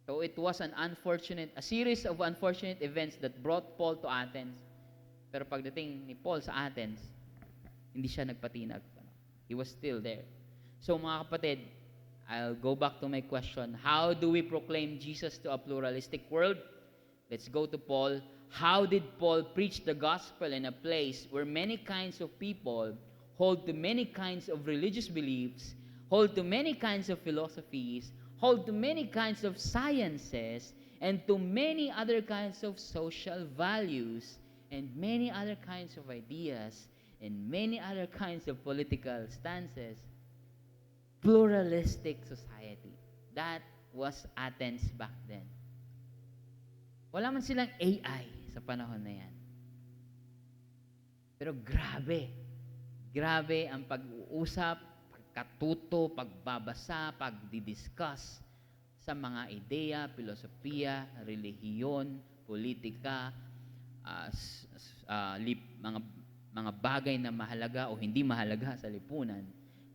So it was a series of unfortunate events that brought Paul to Athens. Pero pagdating ni Paul sa Athens, hindi siya nagpatinag. He was still there. So mga kapatid, I'll go back to my question. How do we proclaim Jesus to a pluralistic world? Let's go to Paul. How did Paul preach the gospel in a place where many kinds of people hold to many kinds of religious beliefs hold to many kinds of philosophies, hold to many kinds of sciences, and to many other kinds of social values, and many other kinds of ideas, and many other kinds of political stances. Pluralistic society. That was Athens back then. Wala man silang AI sa panahon na yan. Pero grabe. Grabe ang pag-uusap, pagkatuto, pagbabasa, pagdidiscuss sa mga ideya, filosofiya, relihiyon, politika, mga bagay na mahalaga o hindi mahalaga sa lipunan,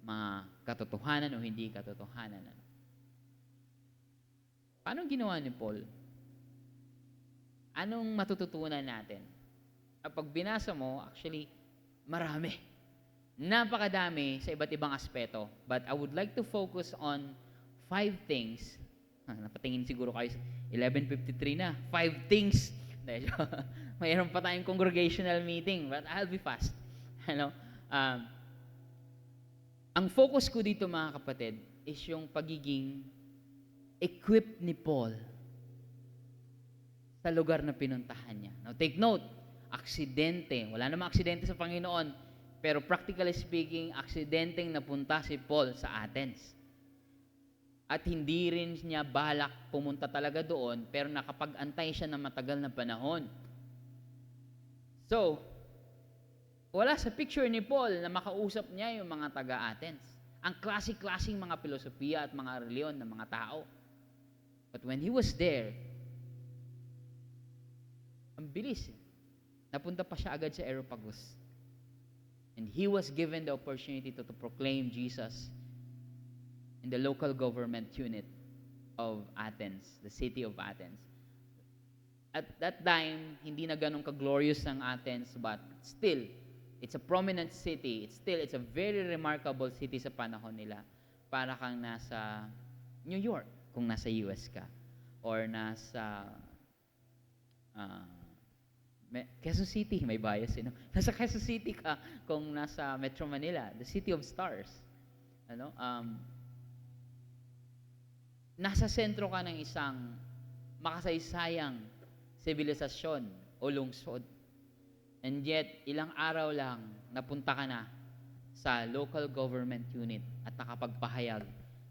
mga katotohanan o hindi katotohanan. Paano ginawa ni Paul? Anong matututunan natin? Pag binasa mo, actually, marami. Napakadami sa iba't ibang aspeto. But I would like to focus on 5 things. Napatingin siguro kayo, 11:53 na. 5 things. Mayroon pa tayong congregational meeting, but I'll be fast. Ang focus ko dito, mga kapatid, is yung pagiging equipped ni Paul sa lugar na pinuntahan niya. Now, take note, aksidente. Wala namang aksidente sa Panginoon, pero practically speaking, aksidenteng napunta si Paul sa Athens. At hindi rin niya balak pumunta talaga doon, pero nakapag-antay siya ng matagal na panahon. So, wala sa picture ni Paul na makausap niya yung mga taga-Athens. Ang klase-klaseng mga filosofiya at mga reliyon ng mga tao. But when he was there, ang bilis. Napunta pa siya agad sa Areopagus. And he was given the opportunity to proclaim Jesus in the local government unit of Athens, the city of Athens. At that time, hindi na ganun ka-glorious ang Athens, but still, it's a prominent city. It's a very remarkable city sa panahon nila. Para kang nasa New York, kung nasa US ka. Or nasa Quezon City, may bias, Nasa Quezon City ka kung nasa Metro Manila, the City of Stars. Nasa sentro ka ng isang makasaysayang sibilisasyon o lungsod. And yet, ilang araw lang, napunta ka na sa local government unit at nakapagpahayag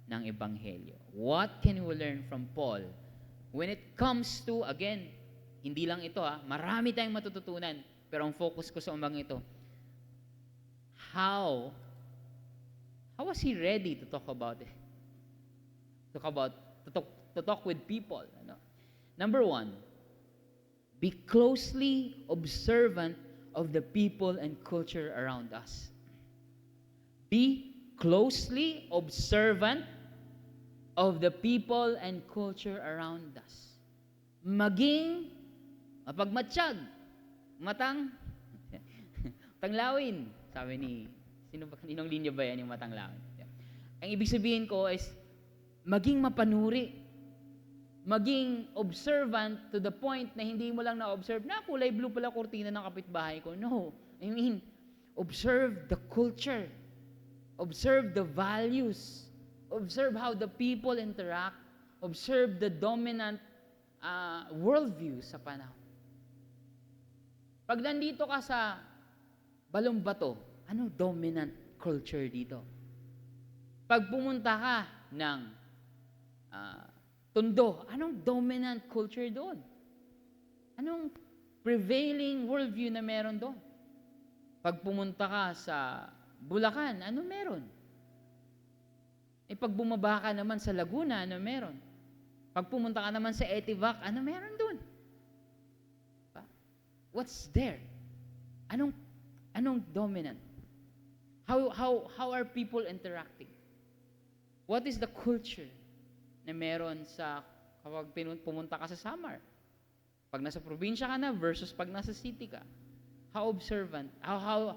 ng Ebanghelyo. What can we learn from Paul? When it comes to, again, hindi lang ito marami tayong matututunan, pero ang focus ko sa umbang ito, how was he ready to talk about it? To talk with people. Number 1, be closely observant of the people and culture around us. Be closely observant of the people and culture around us. Maging mapagmatsyag, matanglawin. Sabi ni, sinong linya ba yan yung matanglawin? Ang ibig sabihin ko is, maging mapanuri. Maging observant to the point na hindi mo lang na-observe, na kulay blue pala kurtina ng kapitbahay ko. No. I mean, observe the culture. Observe the values. Observe how the people interact. Observe the dominant worldview sa panahon. Pag nandito ka sa Balombato, ano dominant culture dito? Pag pumunta ka ng Tondo, anong dominant culture doon? Anong prevailing worldview na meron doon? Pag pumunta ka sa Bulacan, ano meron? Pag bumaba ka naman sa Laguna, ano meron? Pag pumunta ka naman sa Etivac, ano meron doon? What's there? Anong dominant? How are people interacting? What is the culture na meron sa kapag pumunta ka sa Samar? Pag nasa probinsya ka na versus pag nasa city ka. How observant? How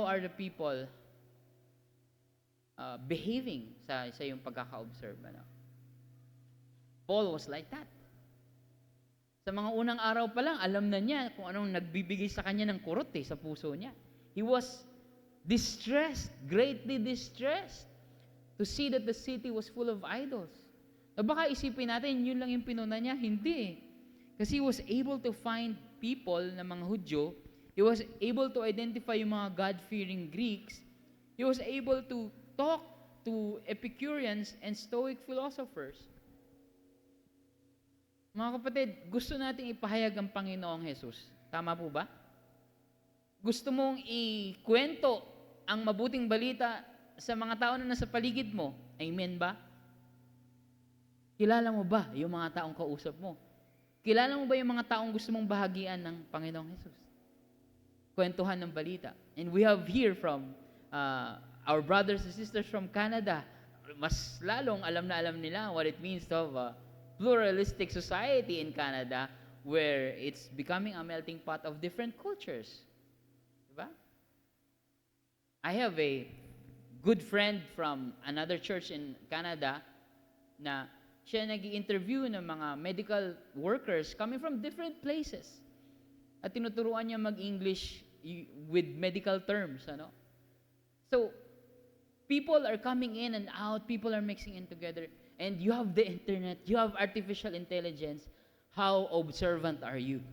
are the people behaving sa iyong pagkaka-observe? Paul was like that. Sa mga unang araw pa lang, alam na niya kung anong nagbibigay sa kanya ng kurot sa puso niya. He was distressed, greatly distressed, to see that the city was full of idols. O baka isipin natin, yun lang yung pinuna niya. Hindi eh. Kasi he was able to find people na mga Hudyo. He was able to identify yung mga God-fearing Greeks. He was able to talk to Epicureans and Stoic philosophers. Mga kapatid, gusto nating ipahayag ang Panginoong Jesus. Tama po ba? Gusto mong ikwento ang mabuting balita sa mga tao na nasa paligid mo. Amen ba? Kilala mo ba yung mga taong kausap mo? Kilala mo ba yung mga taong gusto mong bahagian ng Panginoong Jesus? Kwentuhan ng balita. And we have here from our brothers and sisters from Canada, mas lalong alam na alam nila what it means to have a pluralistic society in Canada where it's becoming a melting pot of different cultures. Diba? I have a good friend from another church in Canada na siya nag-i-interview ng mga medical workers coming from different places. At tinuturuan niya mag-English with medical terms. Ano? So, people are coming in and out, people are mixing in together, and you have the internet, you have artificial intelligence. How observant are you?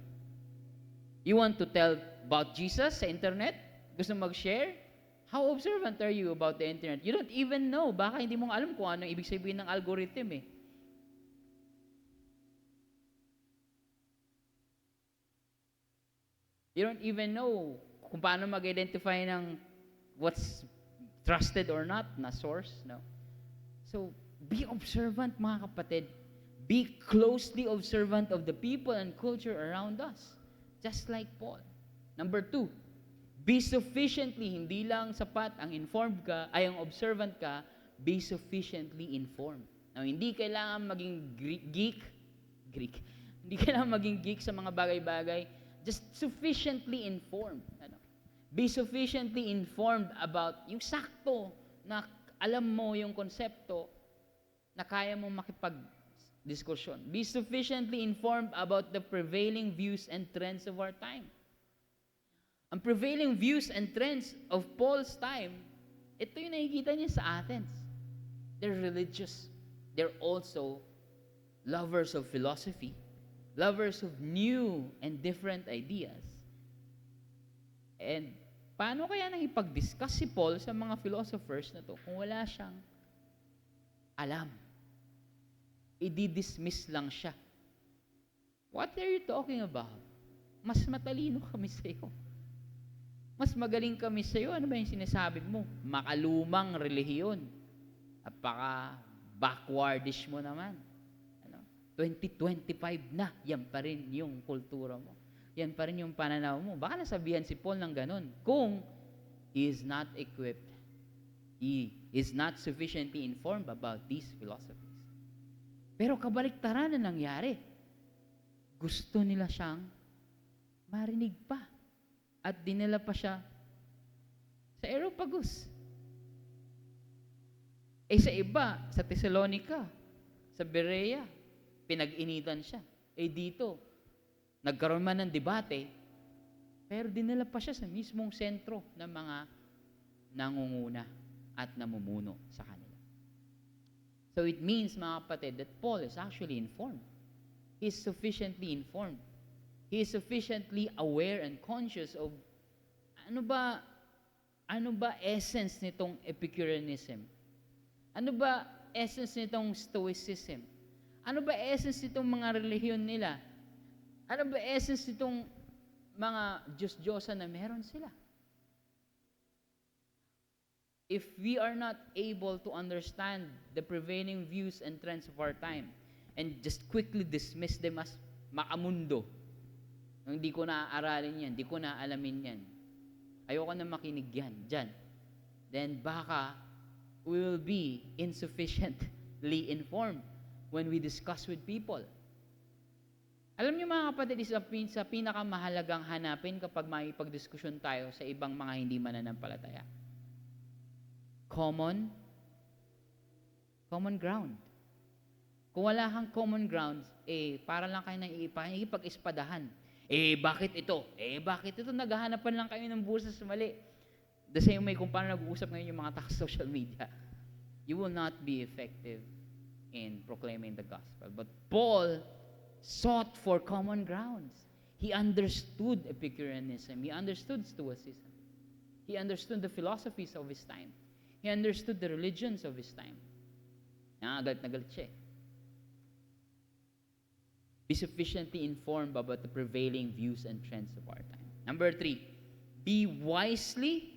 You want to tell about Jesus sa internet? Gusto mag-share? How observant are you about the internet? You don't even know. Baka hindi mo alam kung ano ibig sabihin ng algorithm eh. You don't even know kung paano mag-identify ng what's trusted or not na source. No? So, be observant mga kapatid. Be closely observant of the people and culture around us. Just like Paul. Number 2, be sufficiently, hindi lang sapat ang informed ka, ay ang observant ka, be sufficiently informed. Now, hindi kailangan maging Greek. Hindi kailangan maging geek sa mga bagay-bagay. Just sufficiently informed. Ano? Be sufficiently informed about yung sakto na alam mo yung konsepto na kaya mo makipag-diskusyon. Be sufficiently informed about the prevailing views and trends of our time. Ang prevailing views and trends of Paul's time, ito yung nakikita niya sa Athens. They're religious. They're also lovers of philosophy, lovers of new and different ideas. And paano kaya nakipag-discuss si Paul sa mga philosophers na to kung wala siyang alam? I-dismiss lang siya. What are you talking about? Mas matalino kami sa iyo. Mas magaling kami sa iyo. Ano ba yung sinasabi mo? Makalumang relihiyon. Apaka backwardish mo naman. 2025 na, yan pa rin yung kultura mo. Yan pa rin yung pananaw mo. Baka nasabihan si Paul ng ganun. Kung he is not equipped, he is not sufficiently informed about these philosophies. Pero kabaliktaran na nangyari. Gusto nila siyang marinig pa. At dinala pa siya sa Areopagus. Sa iba, sa Thessalonica, sa Berea, pinag-initan siya. Dito, nagkaroon man ng debate, pero dinala pa siya sa mismong sentro ng mga nangunguna at namumuno sa kanila. So it means, mga kapatid, that Paul is actually informed. He is sufficiently informed. He is sufficiently aware and conscious of ano ba essence nitong Epicureanism? Ano ba essence nitong Stoicism? Ano ba essence nitong mga relihiyon nila? Ano ba essence nitong mga Diyos-Diyosa na meron sila? If we are not able to understand the prevailing views and trends of our time and just quickly dismiss them as makamundo, hindi ko na aaralin yan, hindi ko na alamin yan, ayoko na makinig yan, dyan, then baka we will be insufficiently informed when we discuss with people. Alam niyo mga kapatid, sa pinakamahalagang hanapin kapag makipagdiskusyon tayo sa ibang mga hindi mananampalataya. Common ground. Kung wala kang common ground, para lang kayo nakikipag-ispadahan. Bakit ito? Bakit ito? Naghahanapan lang kayo ng busa sa mali. The same way kung paano nag-uusap ngayon yung mga tao sa social media, you will not be effective in proclaiming the gospel. But Paul sought for common grounds. He understood Epicureanism. He understood Stoicism. He understood the philosophies of his time. He understood the religions of his time. Galit na galit siya. Be sufficiently informed about the prevailing views and trends of our time. Number 3, be wisely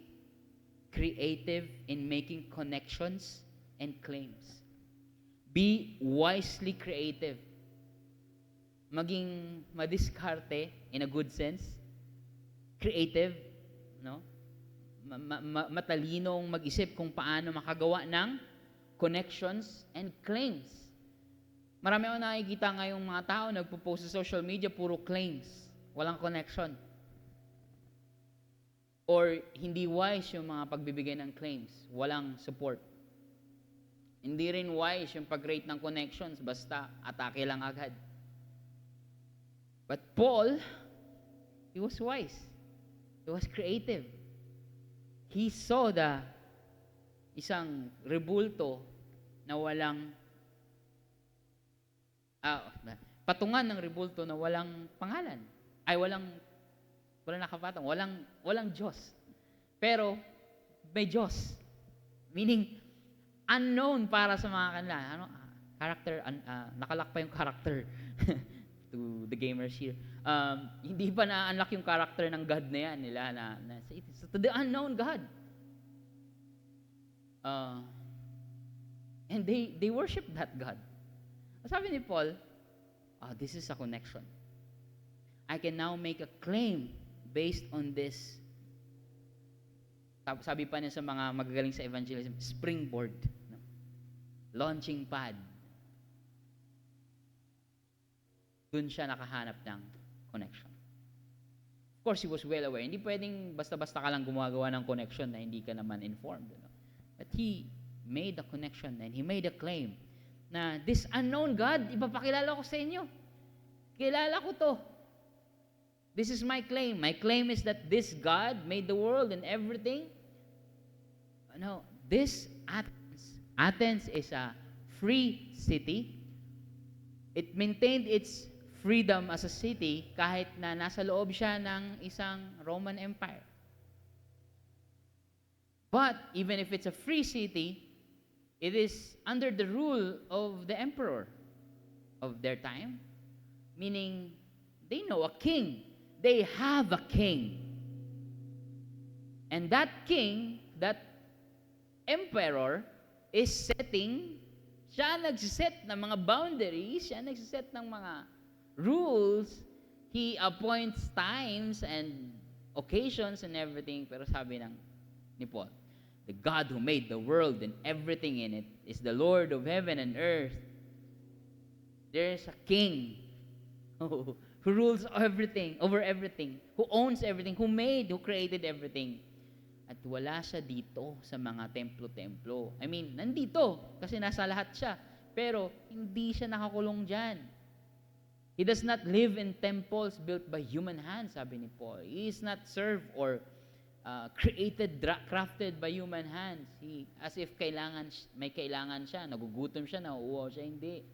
creative in making connections and claims. Be wisely creative. Maging madiskarte in a good sense. Creative, no? Matalinong mag-isip kung paano makagawa ng connections and claims. Marami akong nakikita ngayong mga tao nagpo-post sa social media, puro claims. Walang connection. Or hindi wise yung mga pagbibigay ng claims. Walang support. Hindi rin wise yung pag-rate ng connections, basta atake lang agad. But Paul, he was wise. He was creative. He saw isang rebulto na walang patungan ng rebulto na walang pangalan. Ay walang nakapatong, walang Diyos. Pero may Diyos. Meaning unknown para sa mga kanila. Nakalak pa yung character to the gamers here. Hindi pa na-unlock yung character ng God na yan nila so to the unknown God. And they worship that God. Sabi ni Paul, this is a connection. I can now make a claim based on this. Sabi pa niya sa mga magagaling sa evangelism, springboard, no? Launching pad. Doon siya nakahanap ng connection. Of course, he was well aware. Hindi pwedeng basta-basta ka lang gumagawa ng connection na hindi ka naman informed. No? But he made a connection and he made a claim na this unknown God, ipapakilala ko sa inyo. Kilala ko to. This is my claim. My claim is that this God made the world and everything. No, this Athens is a free city. It maintained its freedom as a city kahit na nasa loob siya ng isang Roman Empire. But even if it's a free city, it is under the rule of the emperor of their time, meaning they know a king. They have a king. And that king, that emperor, is siya nagsiset ng mga boundaries, siya nagsiset ng mga rules, he appoints times and occasions and everything, pero sabi ni Paul, the God who made the world and everything in it is the Lord of heaven and earth. There's a king who rules everything, over everything, who owns everything, who created everything. At wala siya dito sa mga templo-templo. I mean, nandito, kasi nasa lahat siya. Pero, hindi siya nakakulong dyan. He does not live in temples built by human hands, sabi ni Paul. He is not served or crafted by human hands. As if may kailangan siya, nagugutom siya, nauuhaw siya, hindi.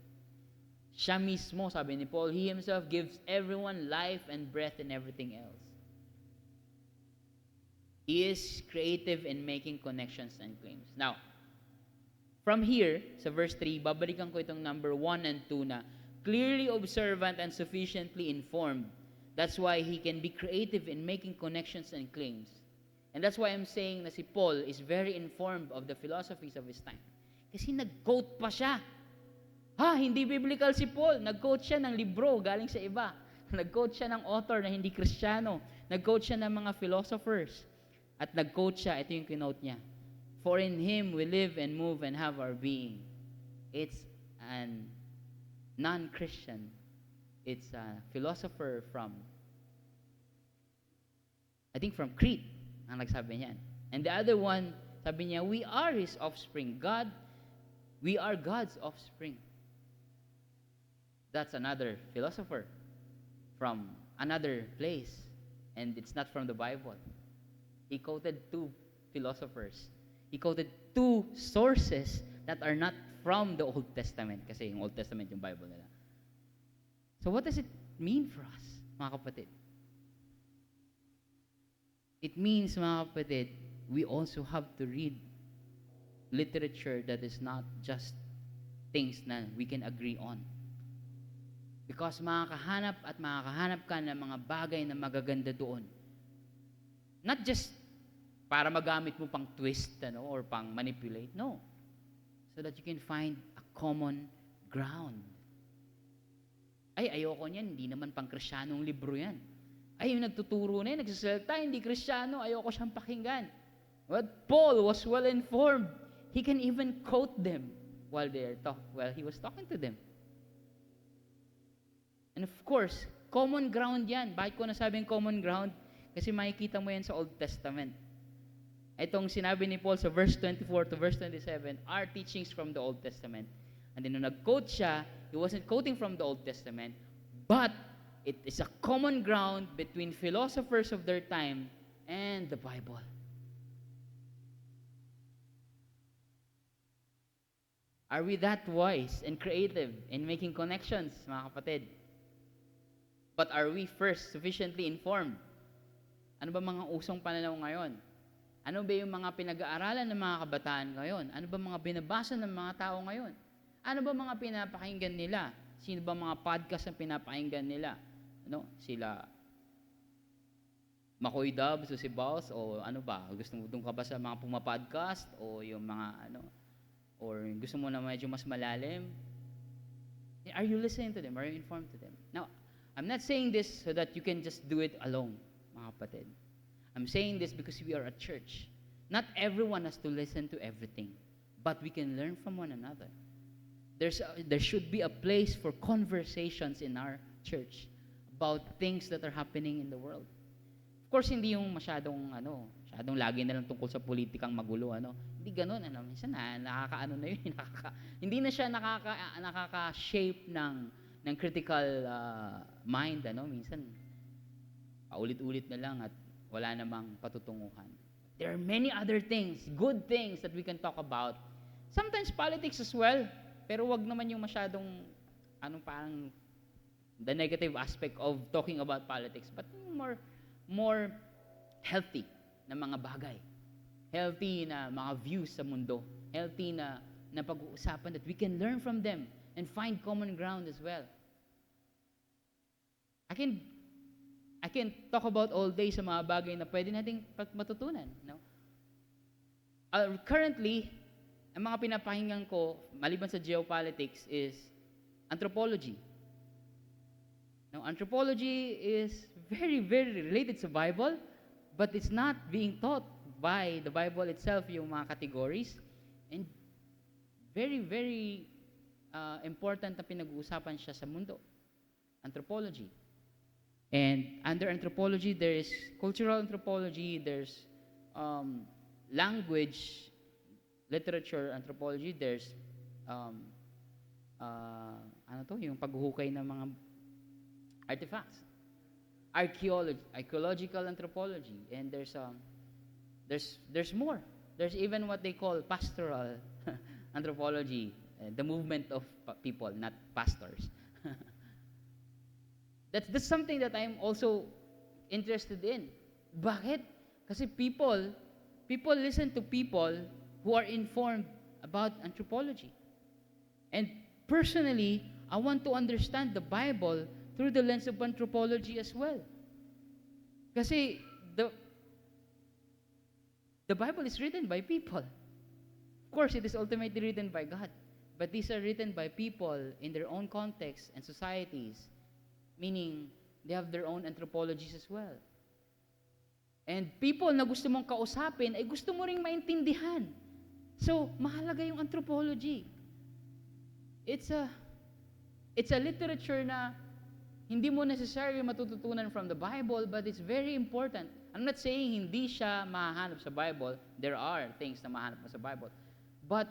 Siya mismo, sabi ni Paul, He Himself gives everyone life and breath and everything else. He is creative in making connections and claims. Now, from here, sa verse 3, babalikan ko itong number 1 and 2 na clearly observant and sufficiently informed. That's why he can be creative in making connections and claims. And that's why I'm saying na si Paul is very informed of the philosophies of his time. Kasi nag-quote pa siya. Hindi biblical si Paul. Nag-quote siya ng libro galing sa iba. Nag-quote siya ng author na hindi Kristiyano. Nag-quote siya ng mga philosophers. At nag-quote siya, ito yung kinote niya. For in Him we live and move and have our being. It's an non-Christian. It's a philosopher from Crete, ang nagsabi niyan. And the other one, sabi niya, we are His offspring. We are God's offspring. That's another philosopher from another place. And it's not from the Bible. He quoted two philosophers. He quoted two sources that are not from the Old Testament. Kasi yung Old Testament, yung Bible nila. So what does it mean for us, mga kapatid? It means, mga kapatid, we also have to read literature that is not just things na we can agree on. Because makakahanap ka ng mga bagay na magaganda doon. Not just para magamit mo pang twist or pang manipulate. No. So that you can find a common ground. Ay, ayoko niyan. Hindi naman pang Kristiyanong libro yan. Ay, yung nagtuturo na yan, nagsasalita, hindi Kristiyano, ayoko siyang pakinggan. But Paul was well-informed. He can even quote them while he was talking to them. And of course, common ground yan. Bakit ko nasabing common ground? Kasi makikita mo yan sa Old Testament. Itong sinabi ni Paul sa verse 24 to verse 27 are teachings from the Old Testament. And then nung nag-quote siya, he wasn't quoting from the Old Testament, but it is a common ground between philosophers of their time and the Bible. Are we that wise and creative in making connections, mga kapatid? But are we first sufficiently informed? Ano ba mga usong pananaw ngayon? Ano ba yung mga pinag-aaralan ng mga kabataan ngayon? Ano ba mga binabasa ng mga tao ngayon? Ano ba mga pinapakinggan nila? Sino ba mga podcast ang pinapakinggan nila? Sila Makoy Dubs o si Boss o ano ba? Gusto mo doon ka ba sa mga pumapodcast o yung mga or gusto mo na medyo mas malalim? Are you listening to them? Are you informed to them? Now, I'm not saying this so that you can just do it alone, mga kapatid. I'm saying this because we are a church. Not everyone has to listen to everything, but we can learn from one another. There should be a place for conversations in our church about things that are happening in the world. Of course, hindi yung masyadong lagi na lang tungkol sa politikang magulo, Hindi ganoon, minsan nakakaano na yun, hindi na siya nakaka-shape ng critical mind, minsan paulit-ulit na lang at wala namang patutunguhan. There are many other things, good things that we can talk about. Sometimes politics as well, pero wag naman yung masyadong parang the negative aspect of talking about politics, but more healthy na mga bagay. Healthy na mga views sa mundo. Healthy na pag-uusapan that we can learn from them and find common ground as well. I can talk about all day sa mga bagay na pwede nating matutunan. Currently, ang mga pinapakinggan ko, maliban sa geopolitics, is anthropology. Now, anthropology is very, very related sa Bible, but it's not being taught by the Bible itself, yung mga categories. And very, very important na pinag-uusapan siya sa mundo. Anthropology. And under anthropology, there is cultural anthropology, there's language, literature anthropology, there's yung paghuhukay ng mga artifacts. Archaeological anthropology, and there's more. There's even what they call pastoral anthropology, the movement of people, not pastors. That's something that I'm also interested in. Bakit? Kasi people listen to people who are informed about anthropology. And personally, I want to understand the Bible through the lens of anthropology as well. Kasi the Bible is written by people. Of course, it is ultimately written by God. But these are written by people in their own context and societies, meaning they have their own anthropologies as well. And people na gusto mong kausapin, ay gusto mo ring maintindihan. So, mahalaga yung anthropology. It's a literature na hindi mo necessarily matututunan from the Bible, but it's very important. I'm not saying hindi siya mahanap sa Bible. There are things na mahanap mo sa Bible. But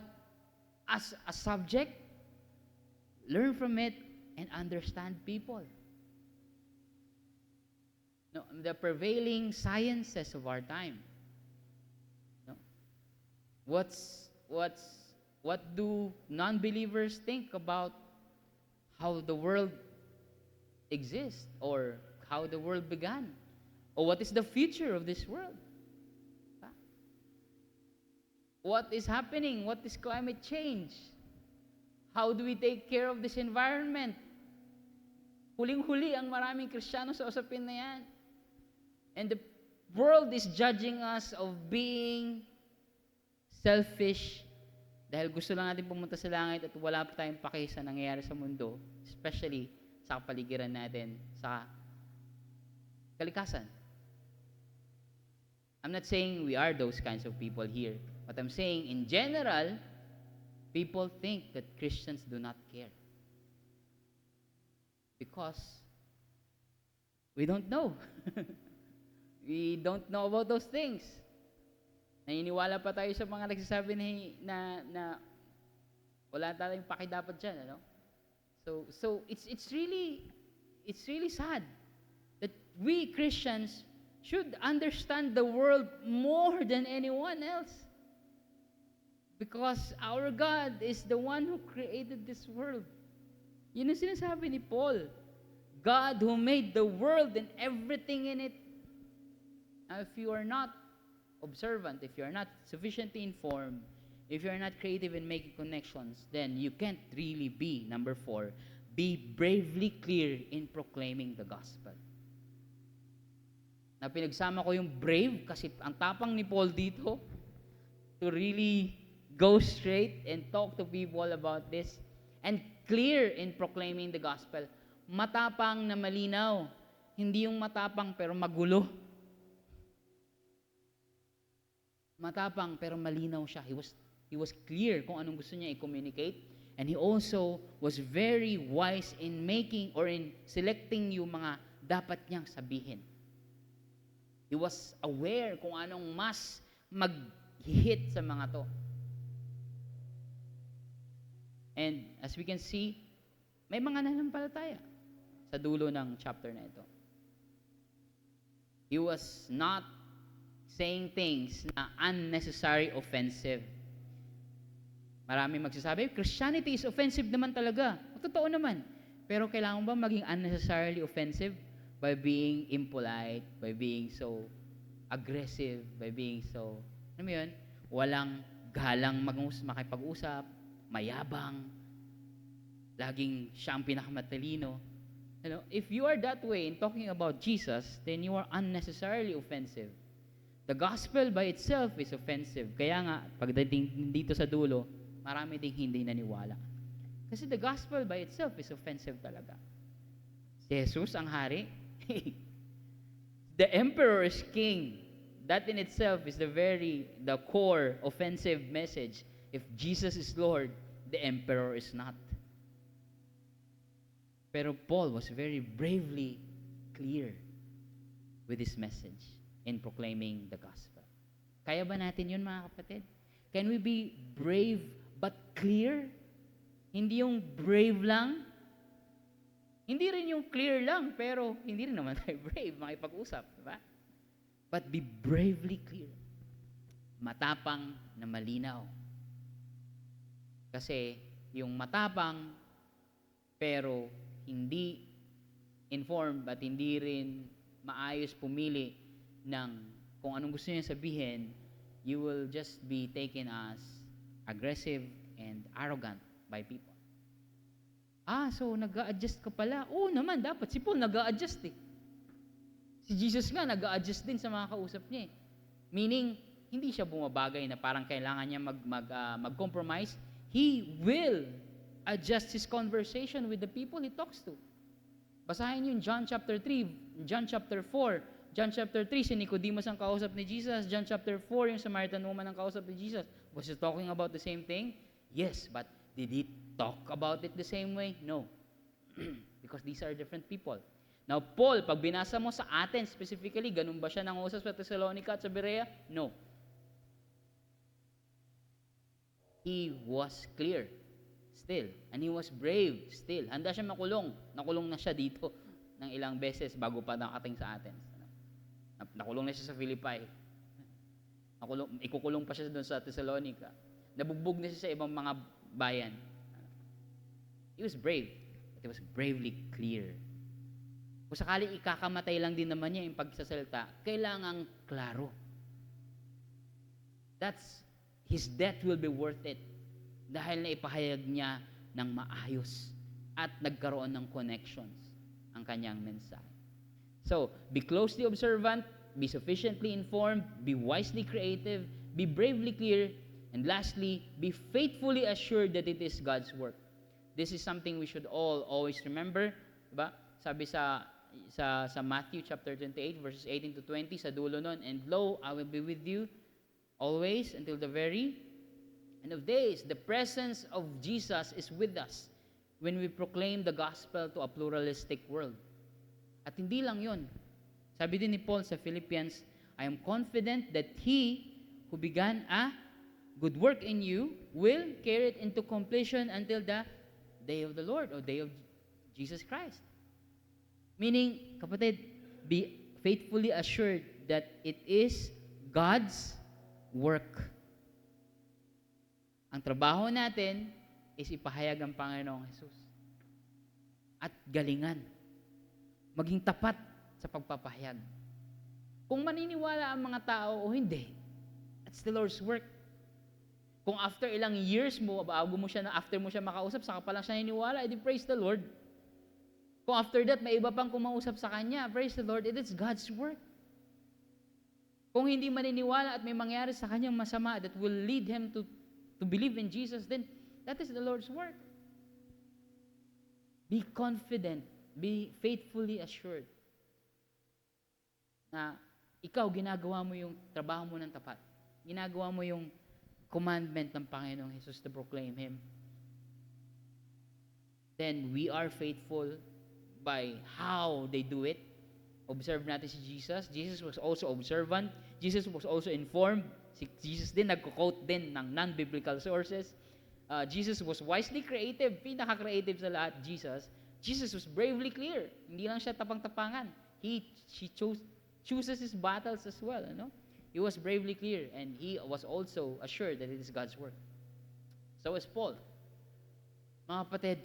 as a subject, learn from it and understand people. No, the prevailing sciences of our time. No? What do non-believers think about how the world exists, or how the world began, or what is the future of this world? Diba? What is happening? What is climate change? How do we take care of this environment? Huling-huli ang maraming Kristiyano sa usapin na yan. And the world is judging us of being selfish dahil gusto lang natin pumunta sa langit at wala pa tayong paki sa nangyayari sa mundo, especially sa kapaligiran natin, sa kalikasan. I'm not saying we are those kinds of people here, but I'm saying in general, people think that Christians do not care. Because we don't know. We don't know about those things. Naniniwala pa tayo sa mga nagsasabi na wala tayong paki dapat dyan, ano? So it's really sad that we Christians should understand the world more than anyone else. Because our God is the one who created this world. Yun ang sinasabi ni Paul. God who made the world and everything in it. Now, if you are not observant, if you are not sufficiently informed, if you are not creative in making connections, then you can't really be, number 4, be bravely clear in proclaiming the gospel. Na pinagsama ko yung brave kasi ang tapang ni Paul dito to really go straight and talk to people about this, and clear in proclaiming the gospel. Matapang na malinaw. Hindi yung matapang pero magulo. Matapang pero malinaw siya. He was clear kung anong gusto niya i-communicate, and he also was very wise in making or in selecting yung mga dapat niyang sabihin. He was aware kung anong mas mag-hit sa mga to. And as we can see, may mga nanampalataya sa dulo ng chapter na ito. He was not saying things na unnecessary offensive. Marami magsasabi, Christianity is offensive naman talaga. Totoo naman. Pero kailangan ba maging unnecessarily offensive by being impolite, by being so aggressive, by being so, alam mo yun, walang galang makipag-usap, mayabang, laging siya ang pinakamatalino. You know, if you are that way in talking about Jesus, then you are unnecessarily offensive. The gospel by itself is offensive. Kaya nga, pagdating dito sa dulo, marami ding hindi naniwala. Kasi the gospel by itself is offensive talaga. Si Jesus ang hari. The emperor is king. That in itself is the core offensive message. If Jesus is Lord, the emperor is not. Pero Paul was very bravely clear with his message in proclaiming the gospel. Kaya ba natin yun, mga kapatid? Can we be brave but clear? Hindi yung brave lang. Hindi rin yung clear lang, pero hindi rin naman tayo brave, makipag-usap, diba? But be bravely clear. Matapang na malinaw. Kasi yung matapang, pero hindi informed at hindi rin maayos pumili ng kung anong gusto niya sabihin, you will just be taken as aggressive and arrogant by people. So nag-a-adjust ka pala. Oo naman, dapat. Si Paul nag-a-adjust eh. Si Jesus nga nag-a-adjust din sa mga kausap niya eh. Meaning, hindi siya bumabagay na parang kailangan niya mag-compromise. He will adjust his conversation with the people he talks to. Basahin niyo John chapter 3, John chapter 4, John chapter 3, si Nicodemus ang kausap ni Jesus. John chapter 4, yung Samaritan woman ang kausap ni Jesus. Was he talking about the same thing? Yes, but did he talk about it the same way? No. Because these are different people. Now, Paul, pag binasa mo sa Athens specifically, ganun ba siya nangusap sa Thessalonica at sa Berea? No. He was clear still. And he was brave still. Handa siya makulong. Nakulong na siya dito ng ilang beses bago pa nakating sa Athens. Nakulong na siya sa Philippi. Ikukulong pa siya doon sa Thessalonica. Nabugbog na siya sa ibang mga bayan. He was brave, but he was bravely clear. Kung sakali ikakamatay lang din naman niya yung pagsasalita, kailangang klaro. His death will be worth it dahil naipahayag niya ng maayos at nagkaroon ng connections ang kanyang mensahe. So, be closely observant, be sufficiently informed, be wisely creative, be bravely clear, and lastly, be faithfully assured that it is God's work. This is something we should all always remember. Diba? Sabi sa Matthew chapter 28, verses 18 to 20, sa dulo nun, and lo, I will be with you always until the very end of days. The presence of Jesus is with us when we proclaim the gospel to a pluralistic world. At hindi lang yun. Sabi din ni Paul sa Philippians, I am confident that He who began a good work in you will carry it into completion until the day of the Lord or day of Jesus Christ. Meaning, kapatid, be faithfully assured that it is God's work. Ang trabaho natin is ipahayag ang Panginoong Jesus. At galingan. Maging tapat sa pagpapahayag. Kung maniniwala ang mga tao o hindi, that's the Lord's work. Kung after ilang years mo, after mo siya makausap, saka pa lang siya niniwala, edi praise the Lord. Kung after that, may iba pang kumausap sa kanya, praise the Lord, it is God's work. Kung hindi maniniwala at may mangyari sa kanyang masama that will lead him to believe in Jesus, then that is the Lord's work. Be confident, be faithfully assured na ikaw, ginagawa mo yung trabaho mo ng tapat. Ginagawa mo yung commandment ng Panginoong Jesus to proclaim Him. Then we are faithful by how they do it. Observe natin si Jesus. Jesus was also observant. Jesus was also informed. Si Jesus din nagko-quote din ng non-biblical sources. Jesus was wisely creative. Pinaka-creative sa lahat, Jesus. Jesus was bravely clear. Hindi lang siya tapang-tapangan. He chooses his battles as well. You know? He was bravely clear and he was also assured that it is God's work. So was Paul. Mga kapatid,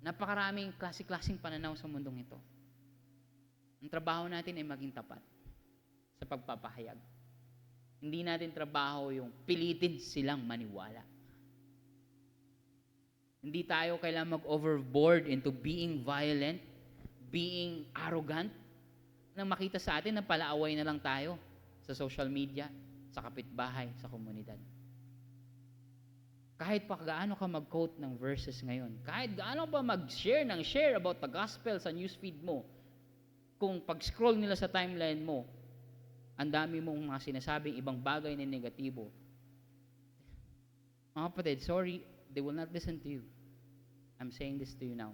napakaraming klase-klaseng pananaw sa mundong ito. Ang trabaho natin ay maging tapat sa pagpapahayag. Hindi natin trabaho yung pilitin silang maniwala. Hindi tayo kailangan mag-overboard into being violent, being arrogant, nang makita sa atin na palaaway na lang tayo sa social media, sa kapitbahay, sa komunidad. Kahit pa gaano ka mag-quote ng verses ngayon, kahit gaano pa mag-share about the gospel sa newsfeed mo, kung pag-scroll nila sa timeline mo, ang dami mong mga sinasabing ibang bagay na negatibo. Mga kapatid, sorry, they will not listen to you. I'm saying this to you now.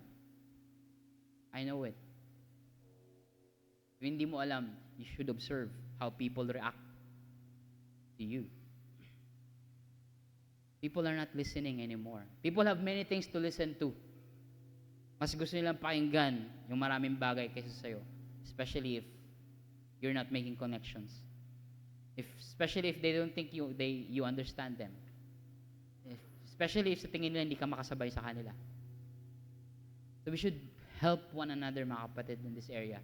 I know it. Kung hindi mo alam, you should observe how people react to you. People are not listening anymore. People have many things to listen to. Mas gusto nilang pakinggan yung maraming bagay kaysa sa'yo. Especially if you're not making connections. Especially if they don't think you understand them. Especially if sa tingin nila hindi ka makasabay sa kanila. So we should help one another, mga kapatid, in this area.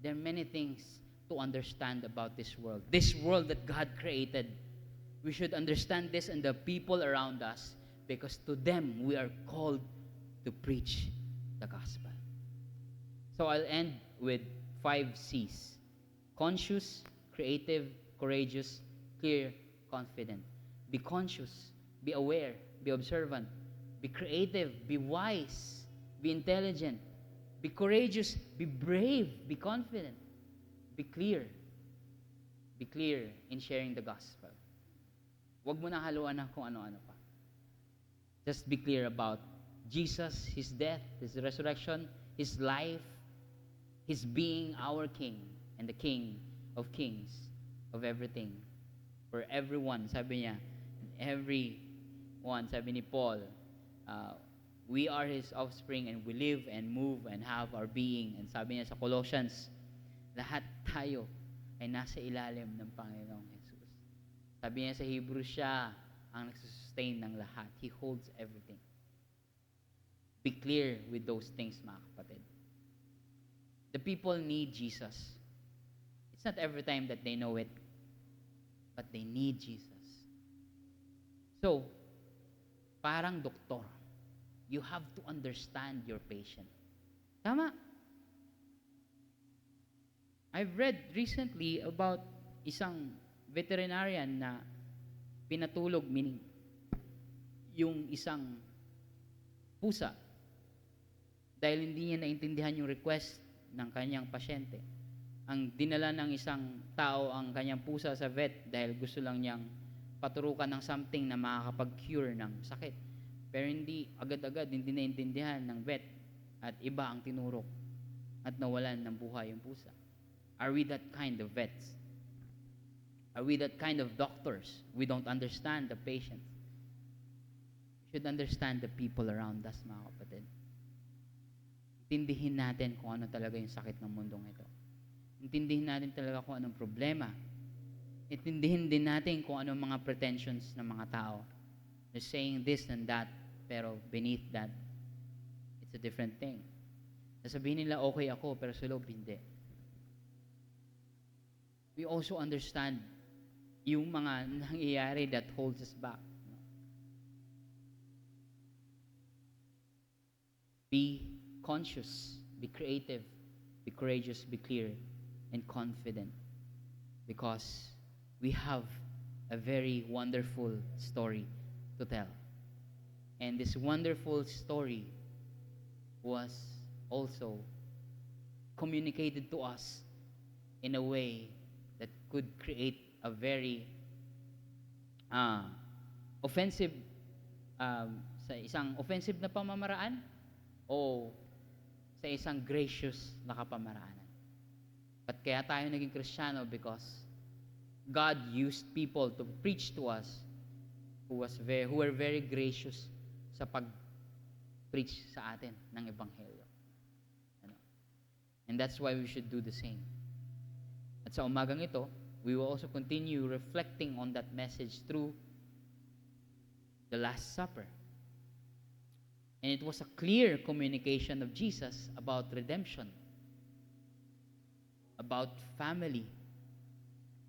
There are many things to understand about this world. This world that God created. We should understand this and the people around us because to them we are called to preach the gospel. So I'll end with 5 C's. Conscious, creative, courageous, clear, confident. Be conscious, be aware, be observant, be creative, be wise, be intelligent, be courageous, be brave, be confident, be clear. Be clear in sharing the gospel. Huwag mo na haluan ng kung ano-ano pa. Just be clear about Jesus, His death, His resurrection, His life, His being our King and the King of kings, of everything. For everyone, sabi niya, everyone, sabi ni Paul, we are His offspring and we live and move and have our being. And sabi niya sa Colossians, lahat tayo ay nasa ilalim ng Panginoong Jesus. Sabi niya sa Hebrews, siya ang nagsusustain ng lahat. He holds everything. Be clear with those things, mga kapatid. The people need Jesus. It's not every time that they know it, but they need Jesus. So, parang doktor, you have to understand your patient. Tama. I've read recently about isang veterinarian na pinatulog, meaning yung isang pusa dahil hindi niya naintindihan yung request ng kanyang pasyente. Ang dinala ng isang tao ang kanyang pusa sa vet dahil gusto lang niyang paturukan ng something na makakapag-cure ng sakit. Pero hindi agad-agad, hindi naintindihan ng vet at iba ang tinurok at nawalan ng buhay yung pusa. Are we that kind of vets? Are we that kind of doctors? We don't understand the patients. We should understand the people around us, mga kapatid. Intindihin natin kung ano talaga yung sakit ng mundong ito. Intindihin natin talaga kung anong problema. Intindihin din natin kung anong mga pretensions ng mga tao. They're saying this and that, pero beneath that, it's a different thing. Sasabihin nila, okay ako, pero sa loob, hindi. We also understand yung mga nangyayari that holds us back. Be conscious, be creative, be courageous, be clear, and confident. Because we have a very wonderful story to tell. And this wonderful story was also communicated to us in a way that could create a very offensive, sa isang offensive na pamamaraan o sa isang gracious na kapamaraanan. But kaya tayo naging Kristiyano because God used people to preach to us who were very gracious sa pag-preach sa atin ng Ebanghelyo. And that's why we should do the same. At sa umagang ito, we will also continue reflecting on that message through the Last Supper. And it was a clear communication of Jesus about redemption, about family,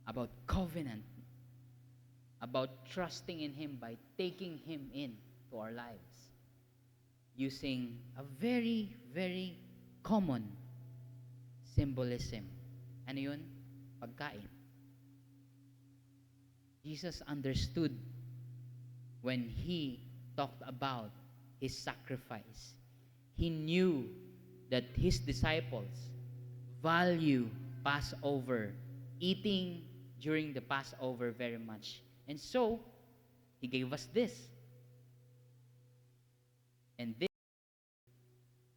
about covenant, about trusting in Him by taking Him in to our lives, using a very, very common symbolism. Ano yun? Pagkain. Jesus understood when He talked about His sacrifice. He knew that His disciples value Passover, eating during the Passover very much. And so, He gave us this. And this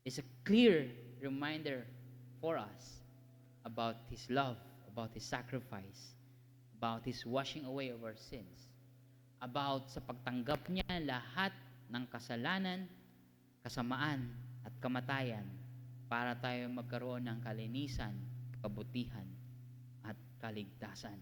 is a clear reminder for us about His love, about His sacrifice, about His washing away of our sins, about sa pagtanggap niya lahat ng kasalanan, kasamaan, at kamatayan para tayo magkaroon ng kalinisan, kabutihan, at kaligtasan.